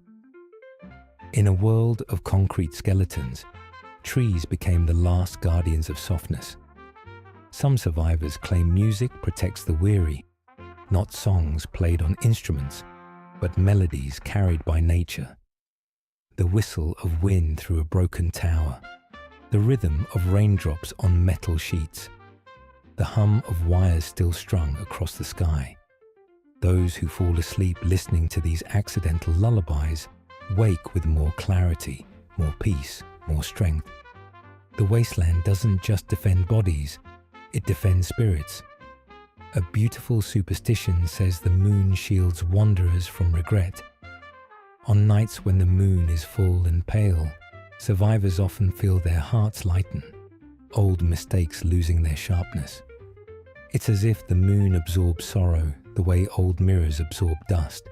In a world of concrete skeletons, trees became the last guardians of softness. Some survivors claim music protects the weary, not songs played on instruments, but melodies carried by nature. The whistle of wind through a broken tower, the rhythm of raindrops on metal sheets, the hum of wires still strung across the sky. Those who fall asleep listening to these accidental lullabies wake with more clarity, more peace, more strength. The wasteland doesn't just defend bodies, it defends spirits. A beautiful superstition says the moon shields wanderers from regret. On nights when the moon is full and pale, survivors often feel their hearts lighten, old mistakes losing their sharpness. It's as if the moon absorbs sorrow the way old mirrors absorb dust.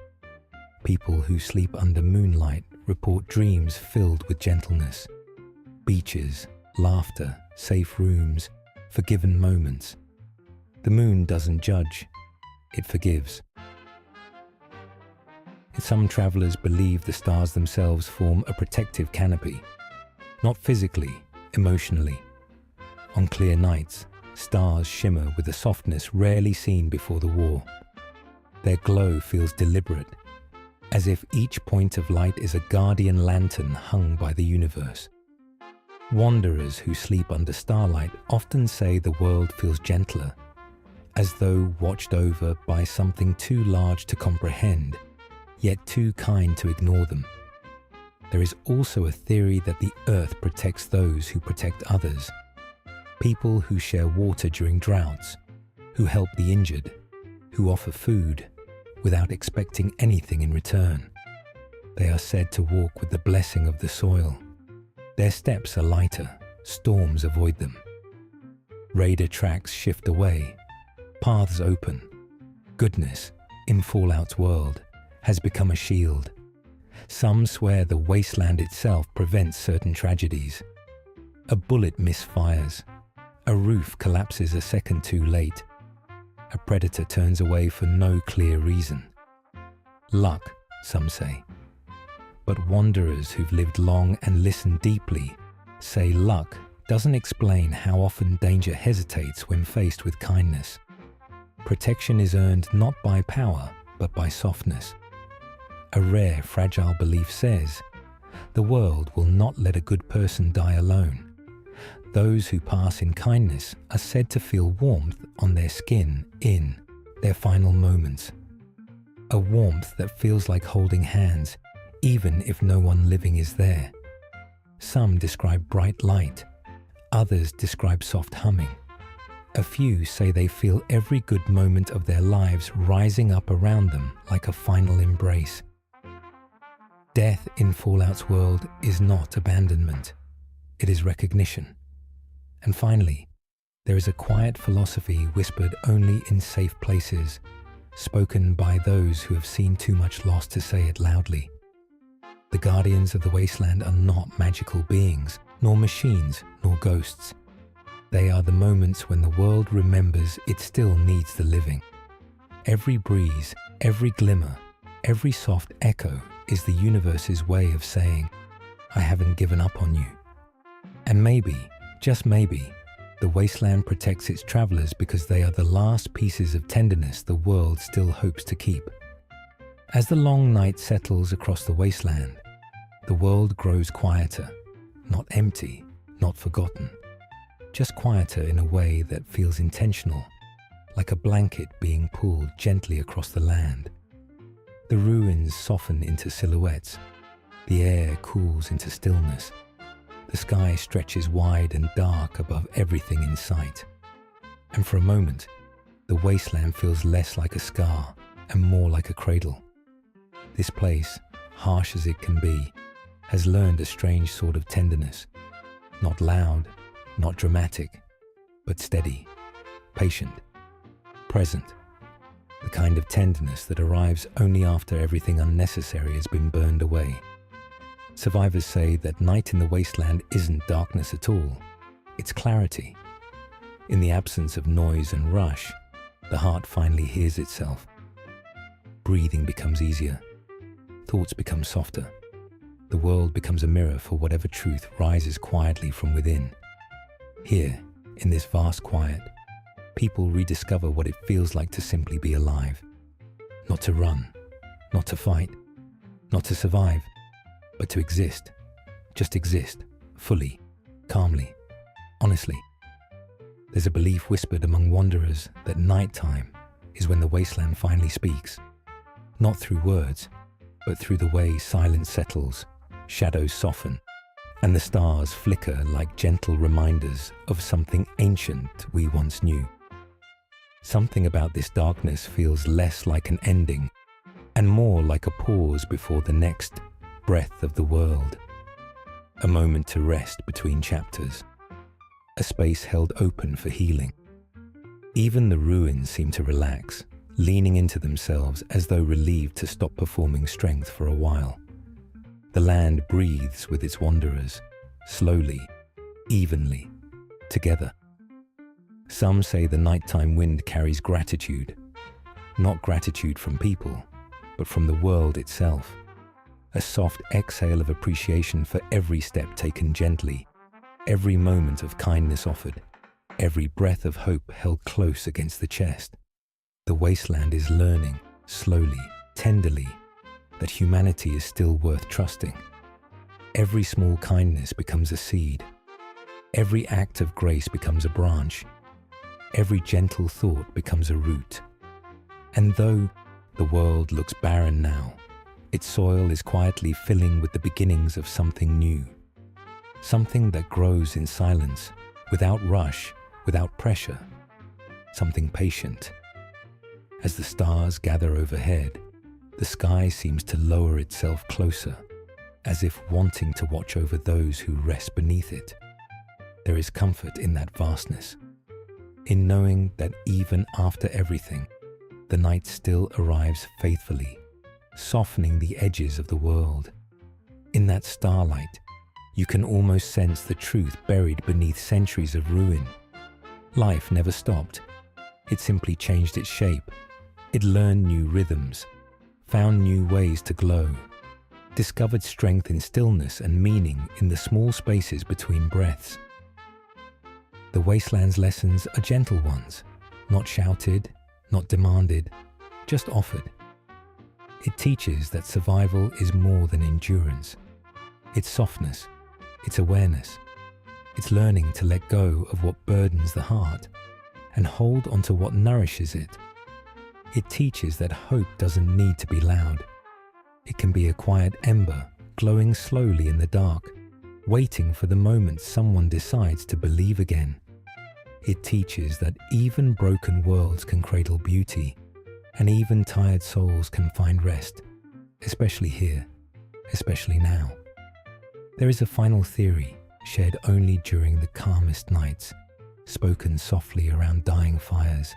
People who sleep under moonlight report dreams filled with gentleness. Beaches, laughter, safe rooms, forgiven moments. The moon doesn't judge, it forgives. Some travelers believe the stars themselves form a protective canopy, not physically, emotionally. On clear nights, stars shimmer with a softness rarely seen before the war. Their glow feels deliberate, as if each point of light is a guardian lantern hung by the universe. Wanderers who sleep under starlight often say the world feels gentler, as though watched over by something too large to comprehend, yet too kind to ignore them. There is also a theory that the earth protects those who protect others. People who share water during droughts, who help the injured, who offer food without expecting anything in return. They are said to walk with the blessing of the soil. Their steps are lighter, storms avoid them. Raider tracks shift away, paths open. Goodness, in Fallout's world, has become a shield. Some swear the wasteland itself prevents certain tragedies. A bullet misfires. A roof collapses a second too late. A predator turns away for no clear reason. Luck, some say. But wanderers who've lived long and listened deeply say luck doesn't explain how often danger hesitates when faced with kindness. Protection is earned not by power, but by softness. A rare, fragile belief says, the world will not let a good person die alone. Those who pass in kindness are said to feel warmth on their skin in their final moments. A warmth that feels like holding hands, even if no one living is there. Some describe bright light, others describe soft humming. A few say they feel every good moment of their lives rising up around them like a final embrace. Death in Fallout's world is not abandonment, it is recognition. And finally, there is a quiet philosophy whispered only in safe places, spoken by those who have seen too much loss to say it loudly. The guardians of the wasteland are not magical beings, nor machines, nor ghosts. They are the moments when the world remembers it still needs the living. Every breeze, every glimmer, every soft echo is the universe's way of saying, I haven't given up on you. And maybe, just maybe, the wasteland protects its travelers because they are the last pieces of tenderness the world still hopes to keep. As the long night settles across the wasteland, the world grows quieter, not empty, not forgotten, just quieter in a way that feels intentional, like a blanket being pulled gently across the land. The ruins soften into silhouettes, the air cools into stillness, the sky stretches wide and dark above everything in sight. And for a moment, the wasteland feels less like a scar and more like a cradle. This place, harsh as it can be, has learned a strange sort of tenderness, not loud, not dramatic, but steady, patient, present, the kind of tenderness that arrives only after everything unnecessary has been burned away. Survivors say that night in the wasteland isn't darkness at all, it's clarity. In the absence of noise and rush, the heart finally hears itself. Breathing becomes easier, thoughts become softer. The world becomes a mirror for whatever truth rises quietly from within. Here, in this vast quiet, people rediscover what it feels like to simply be alive. Not to run, not to fight, not to survive, but to exist. Just exist, fully, calmly, honestly. There's a belief whispered among wanderers that nighttime is when the wasteland finally speaks. Not through words, but through the way silence settles, shadows soften, and the stars flicker like gentle reminders of something ancient we once knew. Something about this darkness feels less like an ending and more like a pause before the next breath of the world. A moment to rest between chapters. A space held open for healing. Even the ruins seem to relax, leaning into themselves as though relieved to stop performing strength for a while. The land breathes with its wanderers, slowly, evenly, together. Some say the nighttime wind carries gratitude, not gratitude from people, but from the world itself. A soft exhale of appreciation for every step taken gently, every moment of kindness offered, every breath of hope held close against the chest. The wasteland is learning, slowly, tenderly, that humanity is still worth trusting. Every small kindness becomes a seed. Every act of grace becomes a branch. Every gentle thought becomes a root. And though the world looks barren now, its soil is quietly filling with the beginnings of something new. Something that grows in silence, without rush, without pressure. Something patient. As the stars gather overhead, the sky seems to lower itself closer, as if wanting to watch over those who rest beneath it. There is comfort in that vastness, in knowing that even after everything, the night still arrives faithfully, softening the edges of the world. In that starlight, you can almost sense the truth buried beneath centuries of ruin. Life never stopped. It simply changed its shape. It learned new rhythms, found new ways to glow, discovered strength in stillness and meaning in the small spaces between breaths. The wasteland's lessons are gentle ones, not shouted, not demanded, just offered. It teaches that survival is more than endurance. It's softness, it's awareness, it's learning to let go of what burdens the heart and hold onto what nourishes it. It teaches that hope doesn't need to be loud. It can be a quiet ember glowing slowly in the dark, waiting for the moment someone decides to believe again. It teaches that even broken worlds can cradle beauty, and even tired souls can find rest, especially here, especially now. There is a final theory shared only during the calmest nights, spoken softly around dying fires.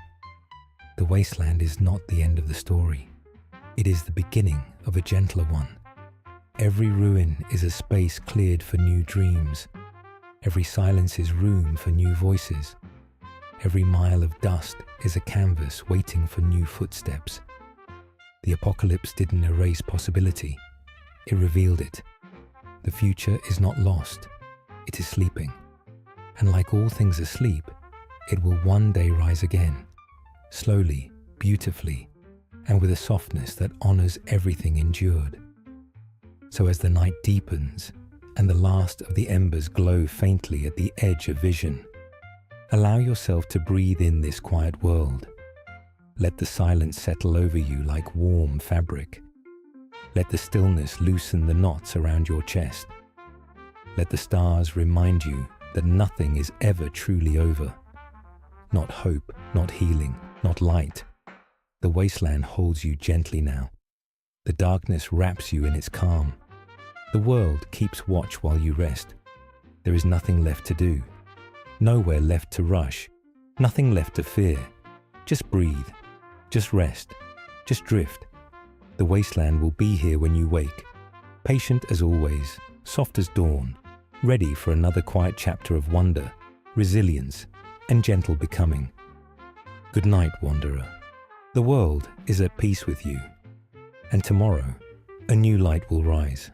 The wasteland is not the end of the story. It is the beginning of a gentler one. Every ruin is a space cleared for new dreams. Every silence is room for new voices. Every mile of dust is a canvas waiting for new footsteps. The apocalypse didn't erase possibility. It revealed it. The future is not lost. It is sleeping. And like all things asleep, it will one day rise again. Slowly, beautifully, and with a softness that honors everything endured. So as the night deepens and the last of the embers glow faintly at the edge of vision, allow yourself to breathe in this quiet world. Let the silence settle over you like warm fabric. Let the stillness loosen the knots around your chest. Let the stars remind you that nothing is ever truly over. Not hope, not healing, not light. The wasteland holds you gently now. The darkness wraps you in its calm. The world keeps watch while you rest. There is nothing left to do. Nowhere left to rush. Nothing left to fear. Just breathe. Just rest. Just drift. The wasteland will be here when you wake. Patient as always, soft as dawn, ready for another quiet chapter of wonder, resilience, and gentle becoming. Good night, wanderer. The world is at peace with you, and tomorrow a new light will rise.